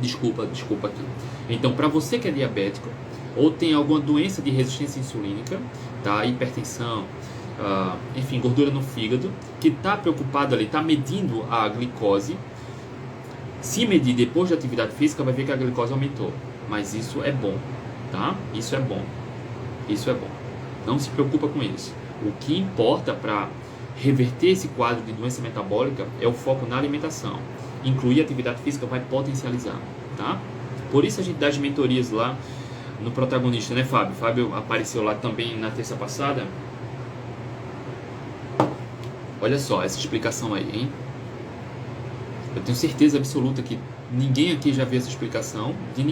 desculpa aqui. Então, para você que é diabético, ou tem alguma doença de resistência insulínica, tá? Hipertensão, enfim, gordura no fígado, que está preocupado ali, está medindo a glicose. Se medir depois da atividade física, vai ver que a glicose aumentou. Mas isso é bom, tá? Isso é bom. Isso é bom. Não se preocupa com isso. O que importa para reverter esse quadro de doença metabólica é o foco na alimentação. Incluir atividade física vai potencializar, tá? Por isso a gente dá as mentorias lá no protagonista, né, Fábio? Fábio apareceu lá também na terça passada. Olha só essa explicação aí, hein? Eu tenho certeza absoluta que ninguém aqui já viu essa explicação de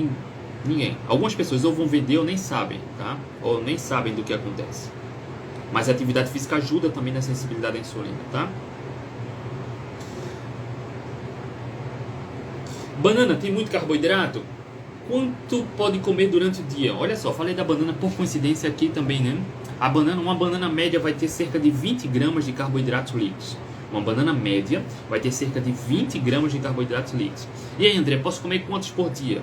ninguém. Algumas pessoas ou vão vender ou nem sabem, tá? Ou nem sabem do que acontece. Mas a atividade física ajuda também na sensibilidade à insulina, tá? Banana tem muito carboidrato? Quanto pode comer durante o dia? Olha só, falei da banana por coincidência aqui também, né? Uma banana média vai ter cerca de 20 gramas de carboidratos líquidos. Uma banana média vai ter cerca de 20 gramas de carboidratos líquidos. E aí, André, posso comer quantos por dia?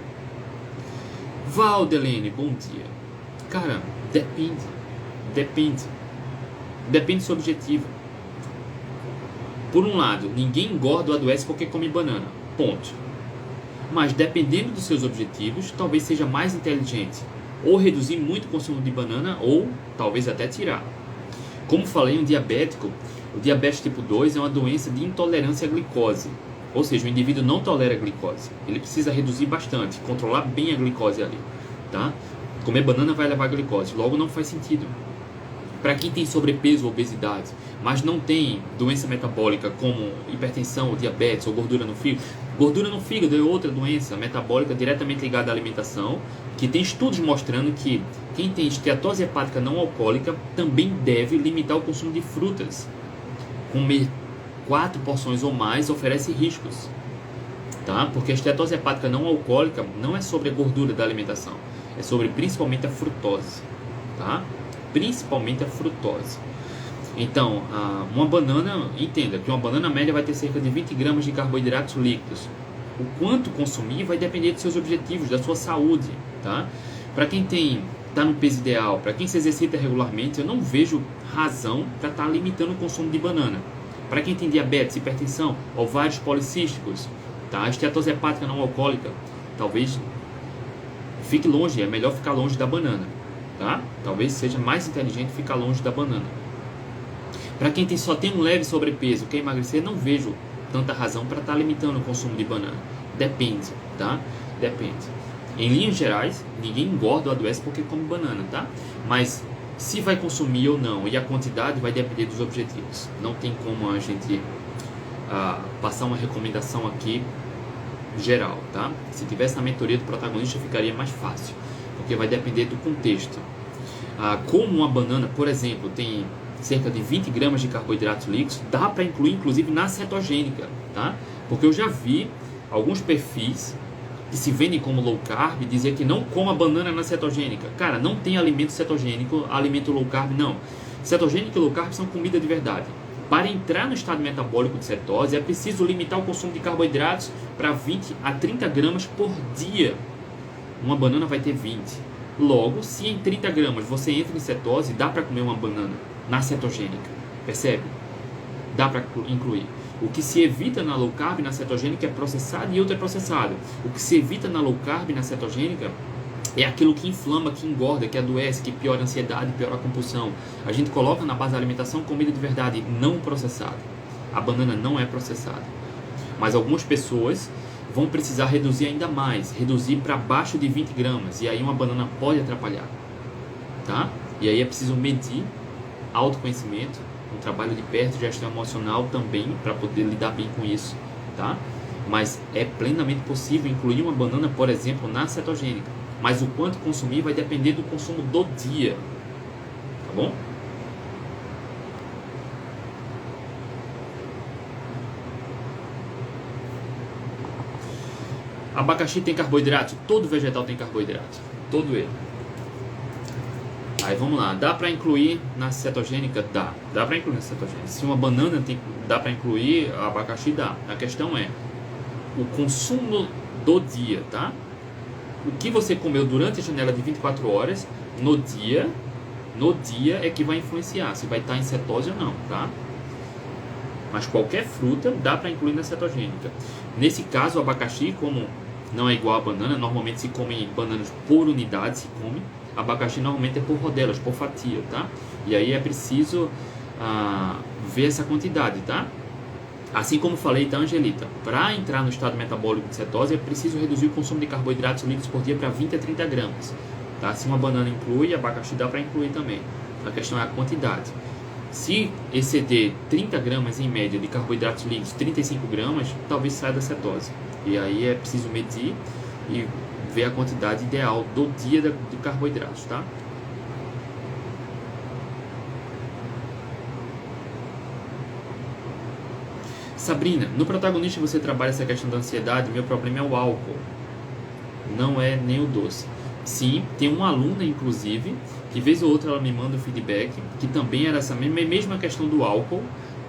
Valdelene, bom dia. Cara, depende do seu objetivo. Por um lado, ninguém engorda ou adoece porque come banana, ponto. Mas dependendo dos seus objetivos, talvez seja mais inteligente ou reduzir muito o consumo de banana ou talvez até tirar. Como falei, o diabetes tipo 2 é uma doença de intolerância à glicose. Ou seja, o indivíduo não tolera a glicose. Ele precisa reduzir bastante, controlar bem a glicose ali, tá? Comer banana vai levar a glicose, logo não faz sentido. Para quem tem sobrepeso ou obesidade, mas não tem doença metabólica como hipertensão ou diabetes ou gordura no fígado. Gordura no fígado é outra doença metabólica diretamente ligada à alimentação, que tem estudos mostrando que quem tem esteatose hepática não alcoólica também deve limitar o consumo de frutas. Comer 4 porções ou mais oferece riscos, tá? Porque a esteatose hepática não alcoólica não é sobre a gordura da alimentação, é sobre principalmente a frutose, tá? Principalmente a frutose. Então, uma banana, entenda que uma banana média vai ter cerca de 20 gramas de carboidratos líquidos. O quanto consumir vai depender dos seus objetivos, da sua saúde, tá? Para quem está no peso ideal, para quem se exercita regularmente, eu não vejo razão para estar limitando o consumo de banana. Para quem tem diabetes, hipertensão, ovários policísticos, tá? Esteatose hepática não alcoólica, talvez fique longe, é melhor ficar longe da banana, tá? Talvez seja mais inteligente ficar longe da banana. Para quem só tem um leve sobrepeso, quer emagrecer, não vejo tanta razão para estar limitando o consumo de banana. Depende, tá? Depende. Em linhas gerais, ninguém engorda ou adoece porque come banana, tá? Mas se vai consumir ou não e a quantidade vai depender dos objetivos. Não tem como a gente passar uma recomendação aqui geral, tá? Se tivesse na mentoria do protagonista ficaria mais fácil, porque vai depender do contexto. Como uma banana, por exemplo, tem cerca de 20 gramas de carboidratos líquidos, dá para incluir inclusive na cetogênica, tá? Porque eu já vi alguns perfis que se vendem como low carb dizer que não coma banana na cetogênica. Cara, não tem alimento cetogênico, alimento low carb, não. Cetogênica e low carb são comida de verdade. Para entrar no estado metabólico de cetose, é preciso limitar o consumo de carboidratos para 20 a 30 gramas por dia. Uma banana vai ter 20. Logo, se em 30 gramas você entra em cetose, dá para comer uma banana na cetogênica. Percebe? Dá para incluir. O que se evita na low carb na cetogênica é processado e ultraprocessado. O que se evita na low carb na cetogênica é aquilo que inflama, que engorda, que adoece, que piora a ansiedade, piora a compulsão. A gente coloca na base da alimentação comida de verdade, não processada. A banana não é processada. Mas algumas pessoas vão precisar reduzir ainda mais, reduzir para abaixo de 20 gramas. E aí uma banana pode atrapalhar, tá? E aí é preciso medir, autoconhecimento, um trabalho de perto, gestão emocional também, para poder lidar bem com isso, tá? Mas é plenamente possível incluir uma banana, por exemplo, na cetogênica. Mas o quanto consumir vai depender do consumo do dia, tá bom? Abacaxi tem carboidrato? Todo vegetal tem carboidrato, todo ele. Aí vamos lá, dá para incluir na cetogênica? Dá para incluir na cetogênica. Se uma banana dá para incluir, abacaxi dá. A questão é o consumo do dia, tá? O que você comeu durante a janela de 24 horas, no dia é que vai influenciar se vai estar em cetose ou não, tá? Mas qualquer fruta dá para incluir na cetogênica. Nesse caso, o abacaxi, como não é igual a banana, normalmente se come bananas por unidade, se come. Abacaxi normalmente é por rodelas, por fatia, tá? E aí é preciso ver essa quantidade, tá? Assim como falei, tá, Angelita? Para entrar no estado metabólico de cetose, é preciso reduzir o consumo de carboidratos líquidos por dia para 20 a 30 gramas. Tá? Se uma banana inclui, abacaxi dá para incluir também. A questão é a quantidade. Se exceder 30 gramas em média de carboidratos líquidos, 35 gramas, talvez saia da cetose. E aí é preciso medir e ver a quantidade ideal do dia de carboidratos, tá? Sabrina, no protagonista você trabalha essa questão da ansiedade, meu problema é o álcool, não é nem o doce. Sim, tem uma aluna, inclusive, que vez ou outra ela me manda um feedback, que também era essa mesma questão do álcool,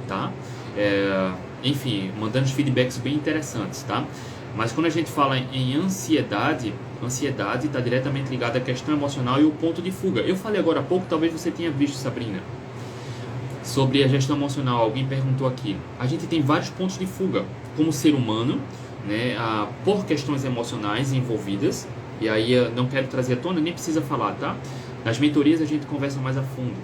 tá? Enfim, mandando feedbacks bem interessantes, tá? Mas quando a gente fala em ansiedade está diretamente ligada à questão emocional e o ponto de fuga. Eu falei agora há pouco, talvez você tenha visto, Sabrina, sobre a gestão emocional. Alguém perguntou aqui. A gente tem vários pontos de fuga como ser humano, né, por questões emocionais envolvidas. E aí eu não quero trazer à tona, nem precisa falar, tá? Nas mentorias a gente conversa mais a fundo.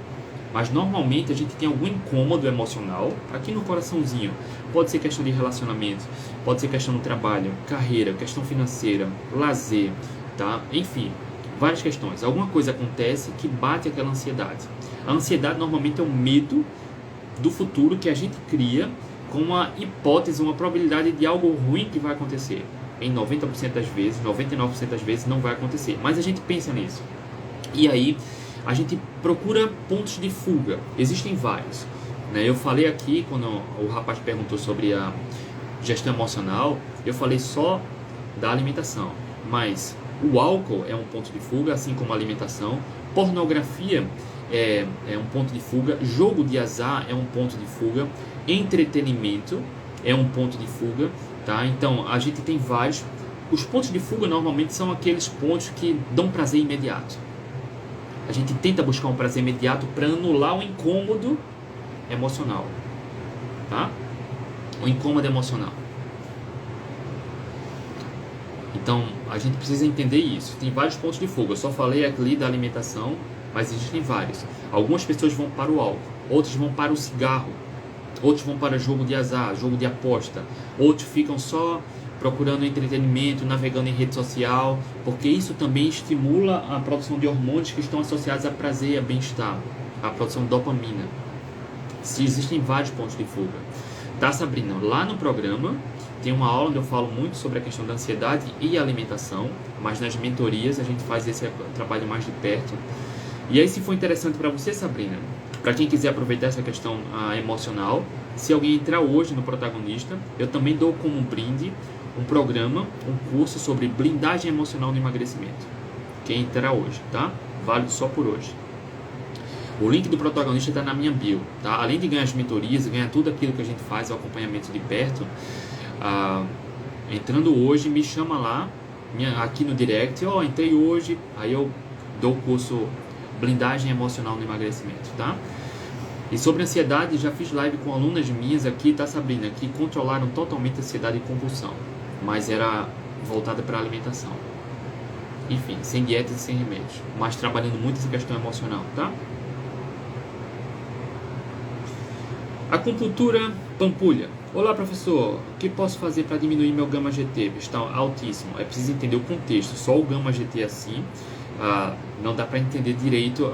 Mas normalmente a gente tem algum incômodo emocional aqui no coraçãozinho. Pode ser questão de relacionamento, pode ser questão do trabalho, carreira, questão financeira, lazer, tá? Enfim, várias questões. Alguma coisa acontece que bate aquela ansiedade. A ansiedade normalmente é um medo do futuro que a gente cria com uma hipótese, uma probabilidade de algo ruim que vai acontecer. Em 90% das vezes, 99% das vezes não vai acontecer. Mas a gente pensa nisso. E aí a gente procura pontos de fuga. Existem vários, né? Eu falei aqui, quando o rapaz perguntou sobre a gestão emocional, eu falei só da alimentação. Mas o álcool é um ponto de fuga, assim como a alimentação. Pornografia é um ponto de fuga. Jogo de azar é um ponto de fuga. Entretenimento é um ponto de fuga, tá? Então, a gente tem vários. Os pontos de fuga normalmente são aqueles pontos que dão prazer imediato. A gente tenta buscar um prazer imediato para anular o incômodo emocional, tá? O incômodo emocional. Então, a gente precisa entender isso. Tem vários pontos de fuga. Eu só falei ali da alimentação, mas existem vários. Algumas pessoas vão para o álcool, outras vão para o cigarro, outros vão para jogo de azar, jogo de aposta, outros ficam só procurando entretenimento, navegando em rede social, porque isso também estimula a produção de hormônios que estão associados a prazer, a bem-estar, a produção de dopamina. Se existem vários pontos de fuga. Tá, Sabrina? Lá no programa tem uma aula onde eu falo muito sobre a questão da ansiedade e alimentação, mas nas mentorias a gente faz esse trabalho mais de perto. E aí, se for interessante para você, Sabrina, para quem quiser aproveitar essa questão emocional, se alguém entrar hoje no protagonista, eu também dou como um brinde um programa, um curso sobre blindagem emocional no emagrecimento. Quem entrar hoje, tá? Válido só por hoje. O link do protagonista está na minha bio, tá? Além de ganhar as mentorias, ganhar tudo aquilo que a gente faz, o acompanhamento de perto, entrando hoje, me chama lá, aqui no direct, entrei hoje, aí eu dou o curso blindagem emocional no emagrecimento, tá? E sobre ansiedade, já fiz live com alunas minhas aqui, tá, Sabrina, que controlaram totalmente a ansiedade e compulsão, mas era voltada para a alimentação. Enfim, sem dietas e sem remédios, mas trabalhando muito essa questão emocional, tá? Acupuntura Pampulha. Olá, professor, o que posso fazer para diminuir meu gama GT? Está altíssimo. É preciso entender o contexto. Só o gama GT assim, não dá para entender direito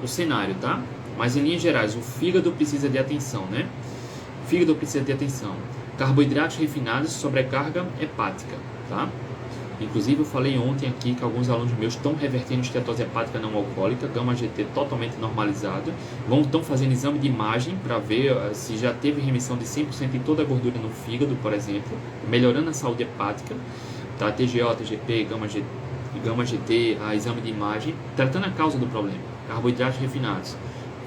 o cenário, tá? Mas em linhas gerais, o fígado precisa de atenção, né? O fígado precisa de atenção. Carboidratos refinados, sobrecarga hepática, tá? Inclusive eu falei ontem aqui que alguns alunos meus estão revertendo esteatose hepática não alcoólica, gama GT totalmente normalizado, estão fazendo exame de imagem para ver se já teve remissão de 100% de toda a gordura no fígado, por exemplo, melhorando a saúde hepática, tá? TGO, TGP, gama GT, exame de imagem, tratando a causa do problema, carboidratos refinados.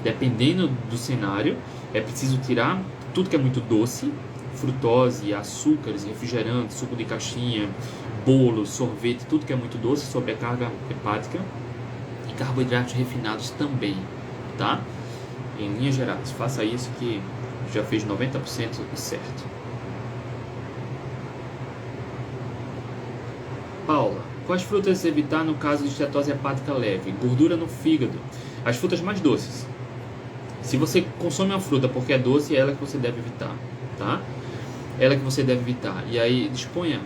Dependendo do cenário, é preciso tirar tudo que é muito doce, frutose, açúcares, refrigerantes, suco de caixinha, bolo, sorvete, tudo que é muito doce, sobrecarga hepática. E carboidratos refinados também, tá? Em linhas gerais, faça isso que já fez 90% certo. Paula, quais frutas evitar no caso de estetose hepática leve? Gordura no fígado. As frutas mais doces. Se você consome uma fruta porque é doce, é ela que você deve evitar, tá? Ela que você deve evitar. E aí, disponha.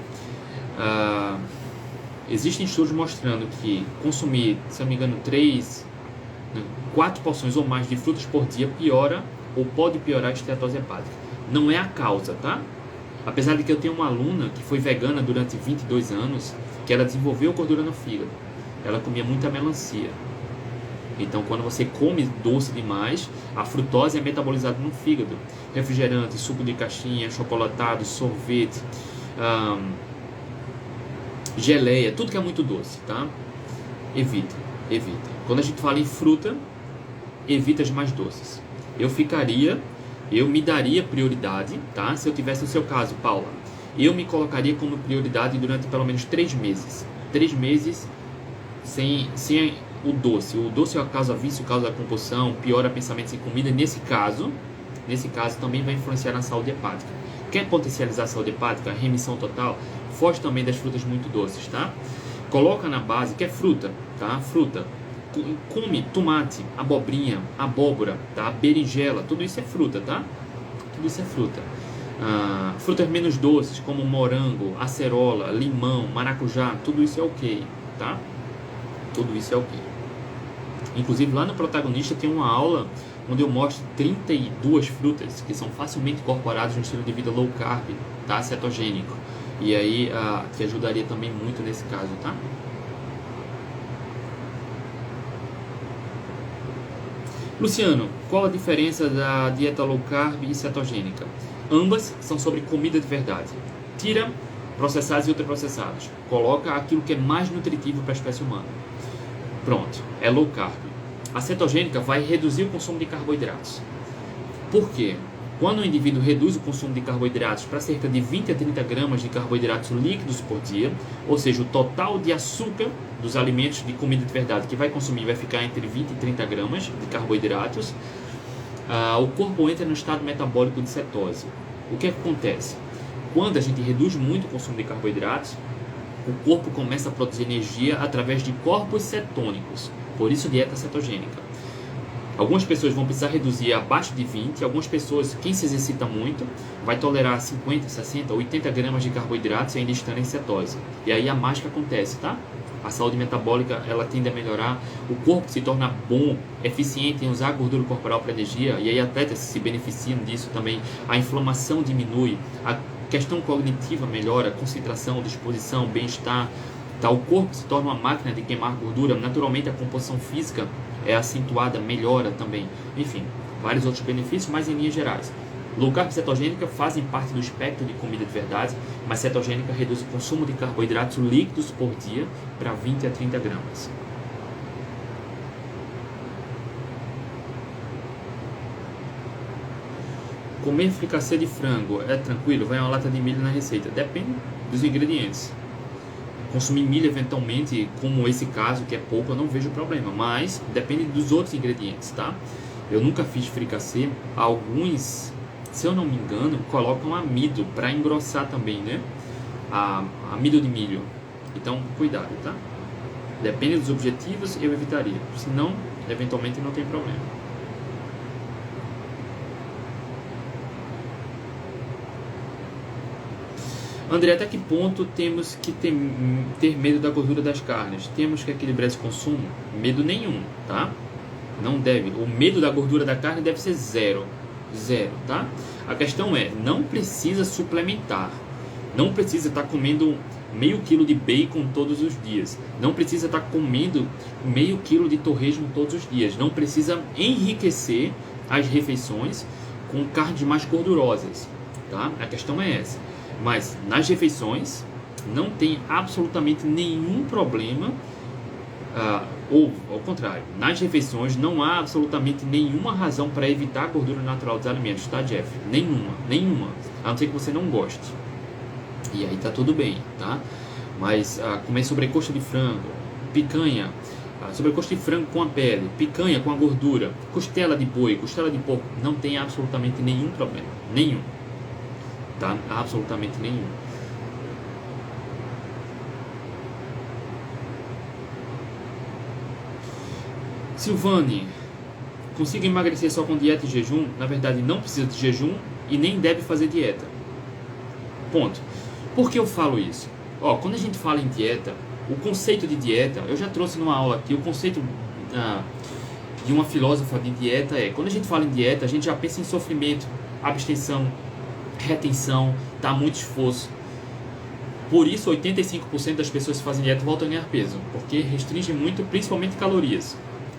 Existem estudos mostrando que consumir, se eu não me engano, 4 porções ou mais de frutas por dia piora ou pode piorar a esteatose hepática. Não é a causa, tá? Apesar de que eu tenho uma aluna que foi vegana durante 22 anos, que ela desenvolveu gordura no fígado. Ela comia muita melancia. Então, quando você come doce demais, a frutose é metabolizada no fígado. Refrigerante, suco de caixinha, chocolatado, sorvete, geleia, tudo que é muito doce, tá? Evita. Quando a gente fala em fruta, evita as mais doces. Eu me daria prioridade, tá? Se eu tivesse no seu caso, Paula, eu me colocaria como prioridade durante pelo menos 3 meses. 3 meses sem o doce. O doce causa vício, causa compulsão, piora pensamentos em comida. Nesse caso também vai influenciar na saúde hepática. Quer potencializar a saúde hepática, remissão total, foge também das frutas muito doces, tá? Coloca na base, que é fruta, tá? Fruta. Come tomate, abobrinha, abóbora, tá? Berinjela, tudo isso é fruta, tá? Tudo isso é fruta. Frutas menos doces, como morango, acerola, limão, maracujá, tudo isso é ok, tá? Tudo isso é ok. Inclusive lá no Protagonista tem uma aula onde eu mostro 32 frutas que são facilmente incorporadas no estilo de vida low carb, tá? Cetogênico. E aí, que ajudaria também muito nesse caso, tá? Luciano, qual a diferença da dieta low carb e cetogênica? Ambas são sobre comida de verdade. Tira processados e ultraprocessados. Coloca aquilo que é mais nutritivo para a espécie humana. Pronto, é low carb. A cetogênica vai reduzir o consumo de carboidratos. Por quê? Quando o indivíduo reduz o consumo de carboidratos para cerca de 20 a 30 gramas de carboidratos líquidos por dia, ou seja, o total de açúcar dos alimentos de comida de verdade que vai consumir vai ficar entre 20 e 30 gramas de carboidratos, o corpo entra no estado metabólico de cetose. O que acontece? Quando a gente reduz muito o consumo de carboidratos, o corpo começa a produzir energia através de corpos cetônicos, por isso dieta cetogênica. Algumas pessoas vão precisar reduzir abaixo de 20, algumas pessoas, quem se exercita muito, vai tolerar 50, 60, 80 gramas de carboidratos e ainda estando em cetose. E aí a mágica acontece, tá? A saúde metabólica, ela tende a melhorar, o corpo se torna bom, eficiente em usar a gordura corporal para energia, e aí atletas se beneficiam disso também, a inflamação diminui, a questão cognitiva melhora, a concentração, disposição, bem-estar, tá? O corpo se torna uma máquina de queimar gordura, naturalmente a composição física é acentuada, melhora também, enfim, vários outros benefícios, mas em linhas gerais. Low carb e cetogênica fazem parte do espectro de comida de verdade, mas cetogênica reduz o consumo de carboidratos líquidos por dia para 20 a 30 gramas. Comer fricassê de frango é tranquilo? Vai uma lata de milho na receita. Depende dos ingredientes. Consumir milho eventualmente, como esse caso, que é pouco, eu não vejo problema. Mas depende dos outros ingredientes, tá? Eu nunca fiz fricassê. Alguns, se eu não me engano, colocam amido para engrossar também, né? Amido de milho. Então, cuidado, tá? Depende dos objetivos, eu evitaria. Senão, eventualmente não tem problema. André, até que ponto temos que ter medo da gordura das carnes? Temos que equilibrar esse consumo? Medo nenhum, tá? Não deve. O medo da gordura da carne deve ser zero. Zero, tá? A questão é, não precisa suplementar. Não precisa estar comendo meio quilo de bacon todos os dias. Não precisa estar comendo meio quilo de torresmo todos os dias. Não precisa enriquecer as refeições com carnes mais gordurosas, tá? A questão é essa. Mas nas refeições não tem absolutamente nenhum problema, ou ao contrário, nas refeições não há absolutamente nenhuma razão para evitar a gordura natural dos alimentos, tá, Jeff? Nenhuma, a não ser que você não goste. E aí tá tudo bem, tá? Mas comer sobrecoxa de frango, picanha, sobrecoxa de frango com a pele, picanha com a gordura, costela de boi, costela de porco, não tem absolutamente nenhum problema. Nenhum. Tá? Absolutamente nenhum. Silvane, consigo emagrecer só com dieta e jejum? Na verdade, não precisa de jejum e nem deve fazer dieta. Ponto. Por que eu falo isso? Quando a gente fala em dieta, o conceito de dieta, eu já trouxe numa aula aqui, o conceito de uma filósofa de dieta quando a gente fala em dieta, a gente já pensa em sofrimento, abstenção, retenção, muito esforço. Por isso, 85% das pessoas que fazem dieta voltam a ganhar peso, porque restringe muito, principalmente calorias.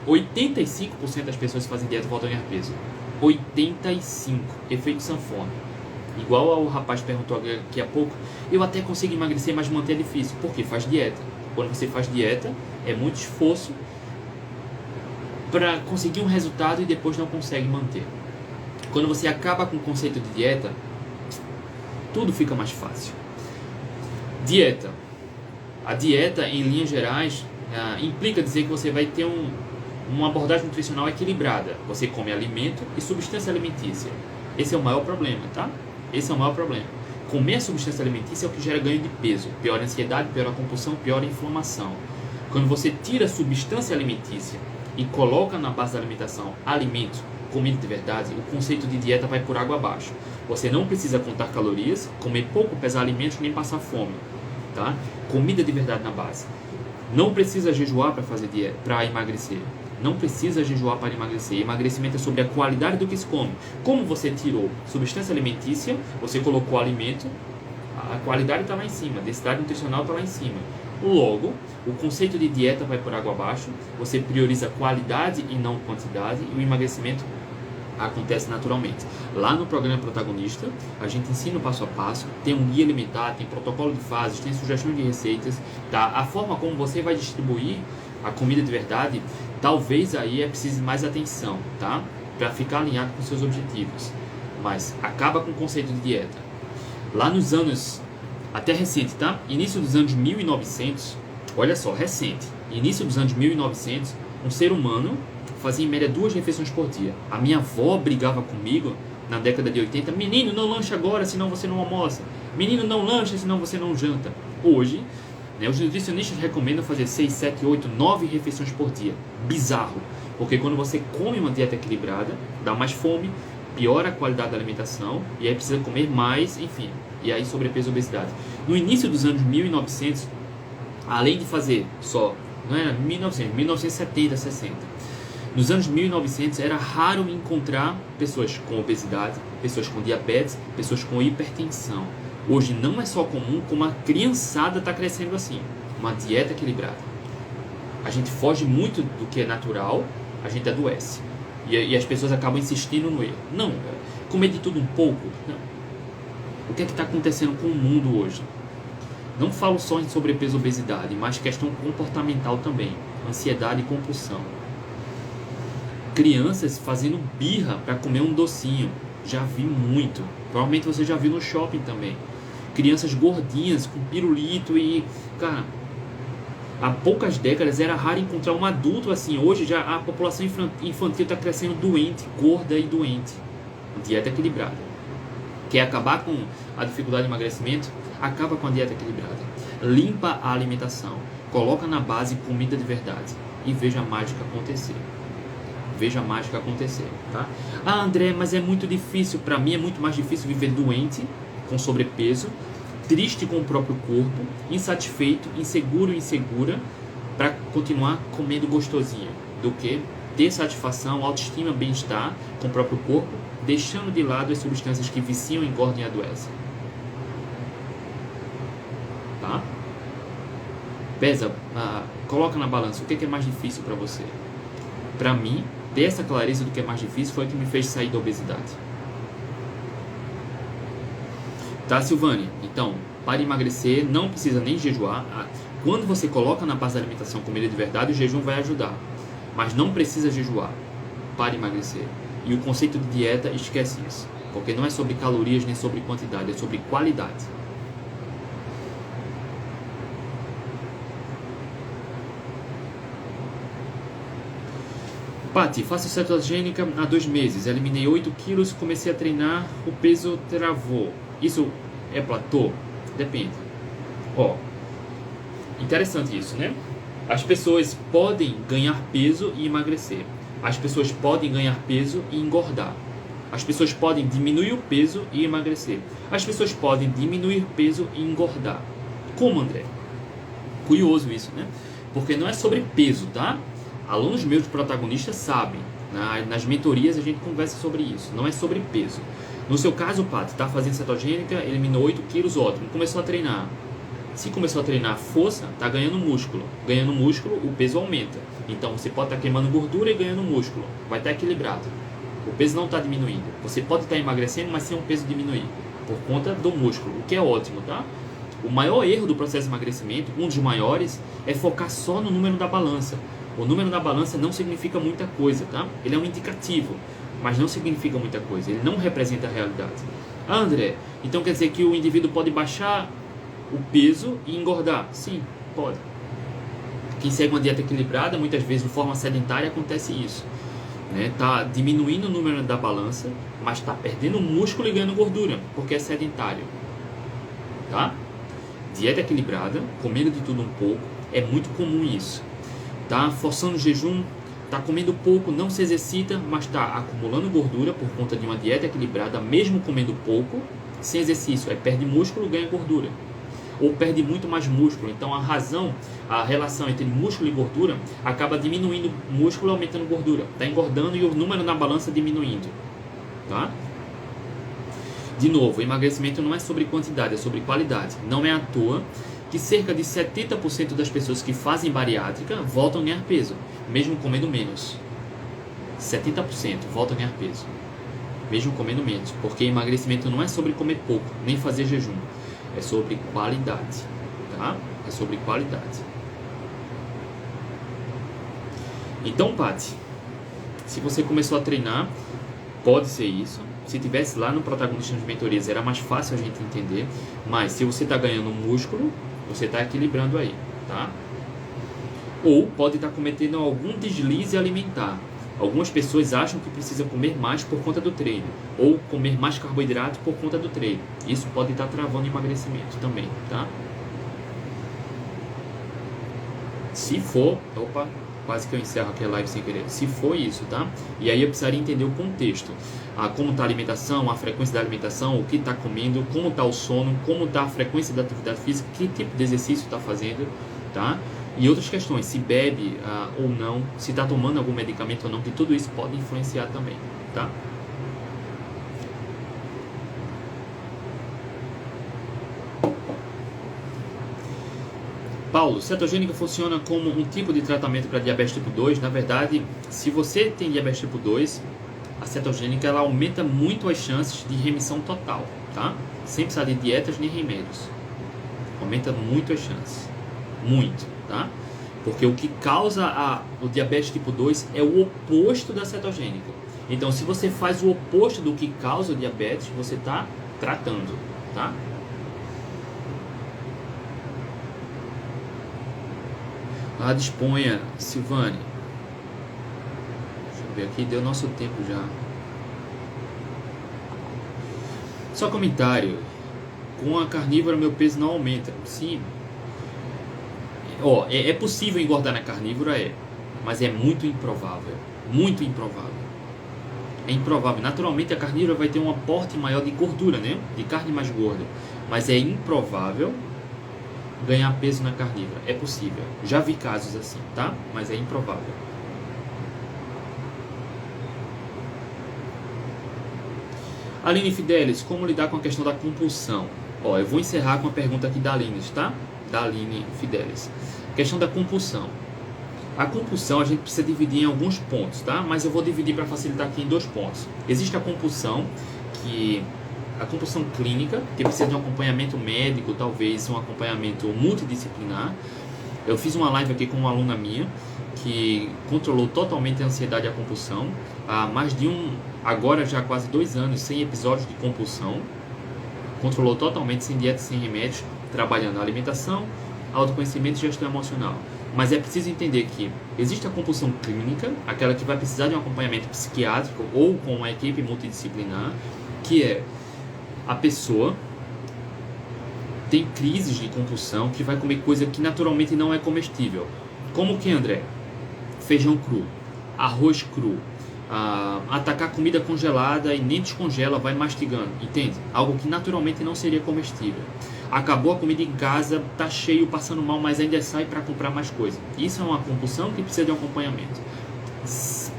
85% das pessoas que fazem dieta voltam a ganhar peso. 85%. Efeito sanfona. Igual ao rapaz perguntou aqui há pouco, eu até consigo emagrecer, mas manter é difícil. Porque faz dieta. Quando você faz dieta, é muito esforço para conseguir um resultado e depois não consegue manter. Quando você acaba com o conceito de dieta, tudo fica mais fácil. Dieta. A dieta, em linhas gerais, implica dizer que você vai ter uma abordagem nutricional equilibrada. Você come alimento e substância alimentícia. Esse é o maior problema, tá? Esse é o maior problema. Comer a substância alimentícia é o que gera ganho de peso. Pior a ansiedade, pior a compulsão, pior a inflamação. Quando você tira a substância alimentícia e coloca na base da alimentação alimento, comida de verdade, o conceito de dieta vai por água abaixo. Você não precisa contar calorias, comer pouco, pesar alimentos, nem passar fome. Tá? Comida de verdade na base. Não precisa jejuar para fazer dieta, para emagrecer. Não precisa jejuar para emagrecer. Emagrecimento é sobre a qualidade do que se come. Como você tirou substância alimentícia, você colocou alimento, a qualidade está lá em cima, a densidade nutricional está lá em cima. Logo, o conceito de dieta vai por água abaixo, você prioriza qualidade e não quantidade, e o emagrecimento acontece naturalmente. Lá no programa Protagonista, a gente ensina o passo a passo, tem um guia alimentar, tem protocolo de fases, tem sugestões de receitas, tá? A forma como você vai distribuir a comida de verdade, talvez aí precise mais atenção, tá? Para ficar alinhado com seus objetivos. Mas acaba com o conceito de dieta. Lá nos anos, até recente, tá? Início dos anos 1900, olha só, recente. Início dos anos 1900, um ser humano fazia em média 2 refeições por dia. A minha avó brigava comigo na década de 80. Menino, não lancha agora, senão você não almoça. Menino, não lancha, senão você não janta. Hoje, os nutricionistas recomendam fazer 6, 7, 8, 9 refeições por dia. Bizarro. Porque quando você come uma dieta equilibrada, dá mais fome, piora a qualidade da alimentação, e aí precisa comer mais, enfim. E aí sobrepeso e obesidade. No início dos anos 1900, além de fazer só, não era 1900, 1970, 60. Nos anos 1900 era raro encontrar pessoas com obesidade, pessoas com diabetes, pessoas com hipertensão. Hoje não é só comum, como a criançada está crescendo assim. Uma dieta equilibrada. A gente foge muito do que é natural, a gente adoece. E as pessoas acabam insistindo no erro. Não, comer de tudo um pouco. Não. O que é que está acontecendo com o mundo hoje? Não falo só em sobrepeso e obesidade, mas questão comportamental também. Ansiedade e compulsão. Crianças fazendo birra para comer um docinho. Já vi muito. Provavelmente você já viu no shopping também. Crianças gordinhas com pirulito e... Cara, há poucas décadas era raro encontrar um adulto assim. Hoje já a população infantil está crescendo doente, gorda e doente. Dieta equilibrada. Quer acabar com a dificuldade de emagrecimento? Acaba com a dieta equilibrada. Limpa a alimentação. Coloca na base comida de verdade. E veja a mágica acontecer. Veja a mágica acontecer, tá? Ah, André, mas é muito difícil. Para mim é muito mais difícil viver doente, com sobrepeso, triste com o próprio corpo, insatisfeito, inseguro, insegura, para continuar comendo gostosinho, do que ter satisfação, autoestima, bem-estar com o próprio corpo, deixando de lado as substâncias que viciam, engordam e adoecem. Tá? Pesa, coloca na balança o que é mais difícil para você. Para mim, ter essa clareza do que é mais difícil foi o que me fez sair da obesidade. Tá, Silvane? Então, para emagrecer, não precisa nem jejuar. Quando você coloca na base da alimentação comida de verdade, o jejum vai ajudar. Mas não precisa jejuar para emagrecer. E o conceito de dieta, esquece isso. Porque não é sobre calorias nem sobre quantidade, é sobre qualidade. Paty, faço cetogênica há 2 meses, eliminei 8 quilos, comecei a treinar, o peso travou. Isso é platô? Depende. Ó, interessante isso, né? As pessoas podem ganhar peso e emagrecer. As pessoas podem ganhar peso e engordar. As pessoas podem diminuir o peso e emagrecer. As pessoas podem diminuir peso e engordar. Como, André? Curioso isso, né? Porque não é sobre peso, tá? Alunos meus protagonistas sabem. Nas mentorias a gente conversa sobre isso. Não é sobre peso. No seu caso, Paty, tá fazendo cetogênica, eliminou 8 quilos, ótimo. Começou a treinar. Se começou a treinar força, tá ganhando músculo. Ganhando músculo, o peso aumenta. Então você pode estar queimando gordura e ganhando músculo. Vai estar equilibrado. O peso não está diminuindo. Você pode estar emagrecendo, mas sem o peso diminuir. Por conta do músculo, o que é ótimo, tá? O maior erro do processo de emagrecimento, um dos maiores, é focar só no número da balança. O número da balança não significa muita coisa, tá? Ele é um indicativo, mas não significa muita coisa. Ele não representa a realidade. Ah, André, então quer dizer que o indivíduo pode baixar o peso e engordar? Sim, pode. Quem segue uma dieta equilibrada, muitas vezes de forma sedentária, acontece isso. Tá diminuindo o número da balança, mas está perdendo músculo e ganhando gordura, porque é sedentário. Tá? Dieta equilibrada, comendo de tudo um pouco, é muito comum isso. Tá forçando o jejum, tá comendo pouco, não se exercita, mas está acumulando gordura por conta de uma dieta equilibrada, mesmo comendo pouco, sem exercício. Aí perde músculo, ganha gordura. Ou perde muito mais músculo. Então a relação entre músculo e gordura acaba diminuindo músculo e aumentando gordura. Está engordando e o número na balança diminuindo. Tá? De novo, emagrecimento não é sobre quantidade, é sobre qualidade. Não é à toa que cerca de 70% das pessoas que fazem bariátrica voltam a ganhar peso, mesmo comendo menos. 70% voltam a ganhar peso, mesmo comendo menos. Porque emagrecimento não é sobre comer pouco, nem fazer jejum. É sobre qualidade, tá? É sobre qualidade. Então, Paty, se você começou a treinar, pode ser isso. Se tivesse lá no protagonista das mentorias, era mais fácil a gente entender. Mas se você está ganhando músculo, você está equilibrando aí, tá? Ou pode estar cometendo algum deslize alimentar. Algumas pessoas acham que precisa comer mais por conta do treino, ou comer mais carboidrato por conta do treino. Isso pode estar travando emagrecimento também, tá? Se for, opa, quase que eu encerro aqui a live sem querer. Se for isso, tá? E aí eu precisaria entender o contexto. Como está a alimentação, a frequência da alimentação, o que está comendo, como está o sono, como está a frequência da atividade física, que tipo de exercício está fazendo, tá? E outras questões, se bebe ou não, se está tomando algum medicamento ou não, que tudo isso pode influenciar também, tá? Paulo, cetogênica funciona como um tipo de tratamento para diabetes tipo 2. Na verdade, se você tem diabetes tipo 2, a cetogênica ela aumenta muito as chances de remissão total, tá? Sem precisar de dietas nem remédios. Aumenta muito as chances. Muito, tá? Porque o que causa o diabetes tipo 2 é o oposto da cetogênica. Então, se você faz o oposto do que causa o diabetes, você está tratando, tá? Disponha, Silvane. Deixa eu ver aqui, deu nosso tempo já. Só comentário. Com a carnívora meu peso não aumenta. Sim. É possível engordar na carnívora, mas é muito improvável. Muito improvável. É improvável. Naturalmente a carnívora vai ter um aporte maior de gordura, né? De carne mais gorda. Mas é improvável ganhar peso na carnívora. É possível. Já vi casos assim, tá? Mas é improvável. Aline Fidelis, como lidar com a questão da compulsão? Eu vou encerrar com a pergunta aqui da Aline, tá? Da Aline Fidelis. Questão da compulsão. A compulsão a gente precisa dividir em alguns pontos, tá? Mas eu vou dividir para facilitar aqui em 2 pontos. Existe a compulsão clínica, que precisa de um acompanhamento médico, talvez um acompanhamento multidisciplinar. Eu fiz uma live aqui com uma aluna minha que controlou totalmente a ansiedade e a compulsão. Há mais de agora já quase 2 anos, sem episódios de compulsão. Controlou totalmente, sem dieta, sem remédios, trabalhando a alimentação, autoconhecimento e gestão emocional. Mas é preciso entender que existe a compulsão clínica, aquela que vai precisar de um acompanhamento psiquiátrico ou com uma equipe multidisciplinar, que é a pessoa tem crises de compulsão que vai comer coisa que naturalmente não é comestível. Como que, André? Feijão cru, arroz cru, atacar comida congelada e nem descongela, vai mastigando, entende? Algo que naturalmente não seria comestível. Acabou a comida em casa, tá cheio, passando mal, mas ainda sai para comprar mais coisa. Isso é uma compulsão que precisa de um acompanhamento.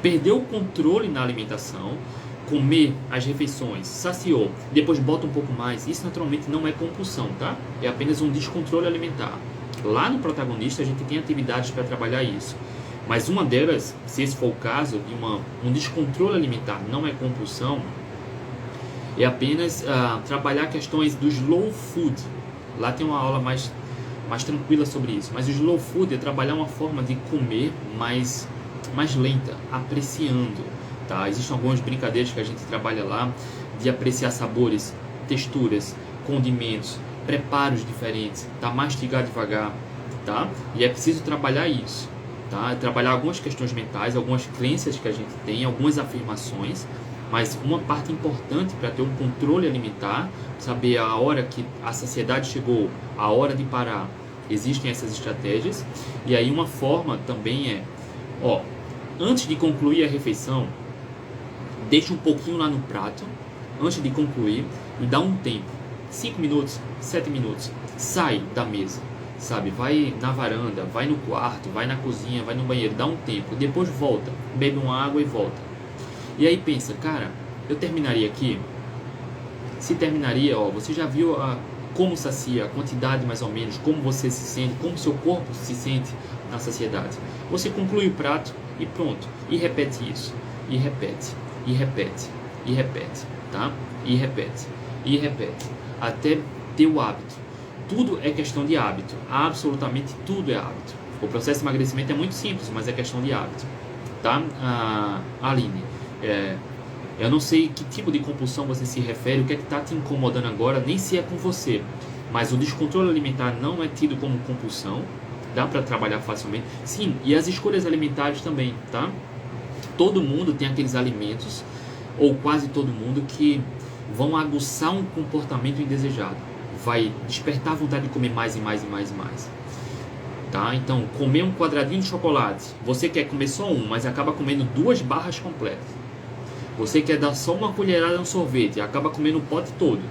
Perdeu o controle na alimentação, comer as refeições, saciou, depois bota um pouco mais, isso naturalmente não é compulsão, tá? É apenas um descontrole alimentar. Lá no protagonista a gente tem atividades para trabalhar isso. Mas uma delas, se esse for o caso, de um descontrole alimentar não é compulsão, é apenas trabalhar questões do slow food. Lá tem uma aula mais tranquila sobre isso. Mas o slow food é trabalhar uma forma de comer mais lenta, apreciando. Tá? Existem algumas brincadeiras que a gente trabalha lá de apreciar sabores, texturas, condimentos, preparos diferentes, tá? Mastigar devagar, tá? E é preciso trabalhar isso. Tá? Trabalhar algumas questões mentais, algumas crenças que a gente tem, algumas afirmações, mas uma parte importante para ter um controle alimentar, saber a hora que a saciedade chegou, a hora de parar, existem essas estratégias. E aí uma forma também é, antes de concluir a refeição, deixa um pouquinho lá no prato, antes de concluir, e dá um tempo, 5 minutos, 7 minutos, sai da mesa. Sabe, vai na varanda, vai no quarto, vai na cozinha, vai no banheiro, dá um tempo, depois volta, bebe uma água e volta. E aí pensa, cara, eu terminaria aqui? Se terminaria, você já viu como sacia, a quantidade mais ou menos, como você se sente, como seu corpo se sente na saciedade. Você conclui o prato e pronto, e repete isso, e repete, e repete, e repete, tá? E repete, até ter o hábito. Tudo é questão de hábito. Absolutamente tudo é hábito. O processo de emagrecimento é muito simples, mas é questão de hábito. Tá? Aline, eu não sei que tipo de compulsão você se refere, o que é que está te incomodando agora, nem se é com você. Mas o descontrole alimentar não é tido como compulsão. Dá para trabalhar facilmente. Sim, e as escolhas alimentares também, tá? Todo mundo tem aqueles alimentos, ou quase todo mundo, que vão aguçar um comportamento indesejado. Vai despertar a vontade de comer mais e mais e mais e mais. Tá? Então, comer um quadradinho de chocolate. Você quer comer só um, mas acaba comendo 2 barras completas. Você quer dar só uma colherada no sorvete, acaba comendo o pote todo.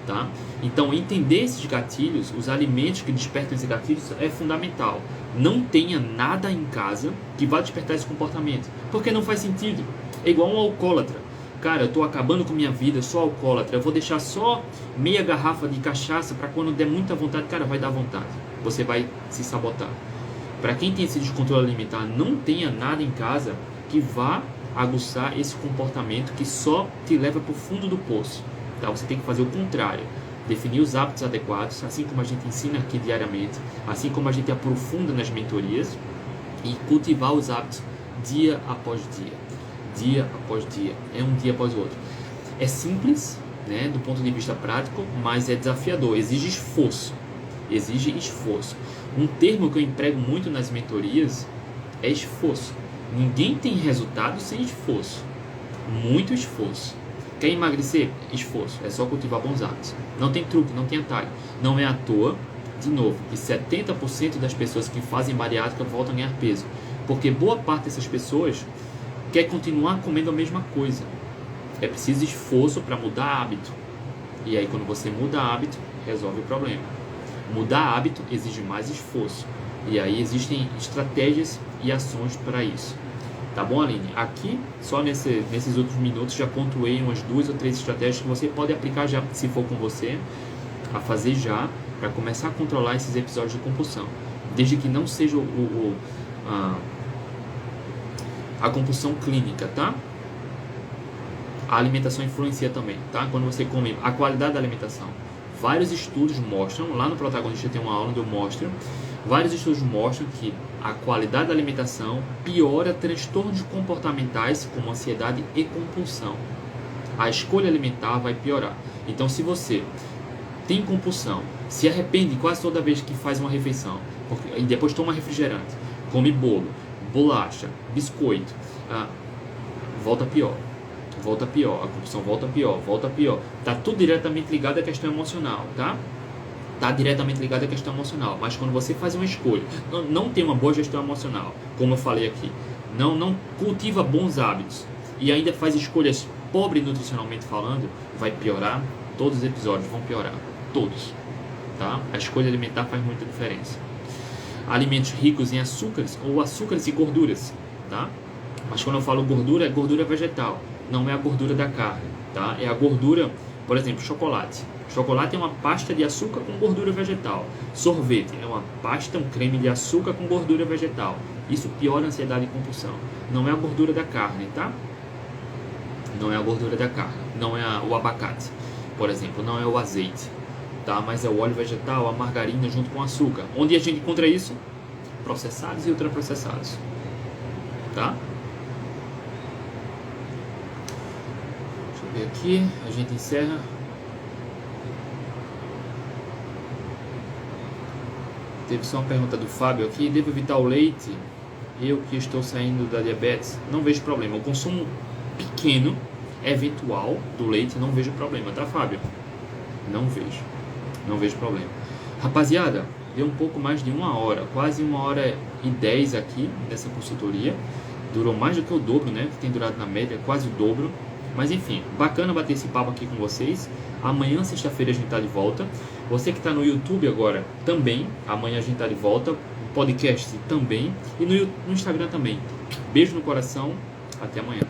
Tá? Então, entender esses gatilhos, os alimentos que despertam esses gatilhos, é fundamental. Não tenha nada em casa que vá despertar esse comportamento, porque não faz sentido. É igual um alcoólatra. Cara, eu estou acabando com minha vida, eu sou alcoólatra, eu vou deixar só meia garrafa de cachaça para quando der muita vontade, cara, vai dar vontade. Você vai se sabotar. Para quem tem esse descontrole alimentar, não tenha nada em casa que vá aguçar esse comportamento que só te leva para o fundo do poço. Tá? Você tem que fazer o contrário. Definir os hábitos adequados, assim como a gente ensina aqui diariamente, assim como a gente aprofunda nas mentorias, e cultivar os hábitos dia após dia. Dia após dia, é um dia após o outro. É simples, né, do ponto de vista prático, mas é desafiador, exige esforço. Um termo que eu emprego muito nas mentorias é esforço. Ninguém tem resultado sem esforço. Muito esforço. Quer emagrecer? Esforço. É só cultivar bons hábitos. Não tem truque, não tem atalho. Não é à toa, de novo, que 70% das pessoas que fazem bariátrica voltam a ganhar peso. Porque boa parte dessas pessoas quer continuar comendo a mesma coisa. É preciso esforço para mudar hábito. E aí quando você muda hábito, resolve o problema. Mudar hábito exige mais esforço. E aí existem estratégias e ações para isso. Tá bom, Aline? Aqui, só nesses outros minutos, já pontuei umas 2 ou 3 estratégias que você pode aplicar já, se for com você, a fazer já, para começar a controlar esses episódios de compulsão. Desde que não seja a compulsão clínica, tá? A alimentação influencia também, tá? Quando você come, a qualidade da alimentação. Vários estudos mostram, lá no protagonista tem uma aula onde eu mostro, vários estudos mostram que a qualidade da alimentação piora transtornos comportamentais como ansiedade e compulsão. A escolha alimentar vai piorar. Então, se você tem compulsão, se arrepende quase toda vez que faz uma refeição, E depois toma refrigerante, come bolo, bolacha, biscoito, volta pior, a compulsão volta pior. Tá tudo diretamente ligado à questão emocional, tá? Está diretamente ligado à questão emocional. Mas quando você faz uma escolha, não tem uma boa gestão emocional, como eu falei aqui, não cultiva bons hábitos e ainda faz escolhas pobres nutricionalmente falando, vai piorar. Todos os episódios vão piorar, todos, tá? A escolha alimentar faz muita diferença. Alimentos ricos em açúcares ou açúcares e gorduras, tá? Mas quando eu falo gordura, é gordura vegetal, não é a gordura da carne, tá? É a gordura, por exemplo, chocolate. Chocolate é uma pasta de açúcar com gordura vegetal. Sorvete é uma pasta, um creme de açúcar com gordura vegetal. Isso piora a ansiedade e compulsão. Não é a gordura da carne, tá? Não é a gordura da carne. Não é o abacate, por exemplo. Não é o azeite, tá? Mas é o óleo vegetal, a margarina junto com açúcar. Onde a gente encontra isso? Processados e ultraprocessados, tá? Deixa eu ver aqui. A gente encerra. Teve só uma pergunta do Fábio aqui. Devo evitar o leite? Eu que estou saindo da diabetes, não vejo problema. O consumo pequeno, eventual, do leite, não vejo problema, tá, Fábio? Não vejo problema. Rapaziada, deu um pouco mais de 1 hora, quase 1h10 aqui nessa consultoria. Durou mais do que o dobro, né? Que tem durado na média, quase o dobro. Mas enfim, bacana bater esse papo aqui com vocês. Amanhã, sexta-feira, a gente tá de volta. Você que está no YouTube agora também, amanhã a gente tá de volta. No podcast também e no Instagram também. Beijo no coração, até amanhã.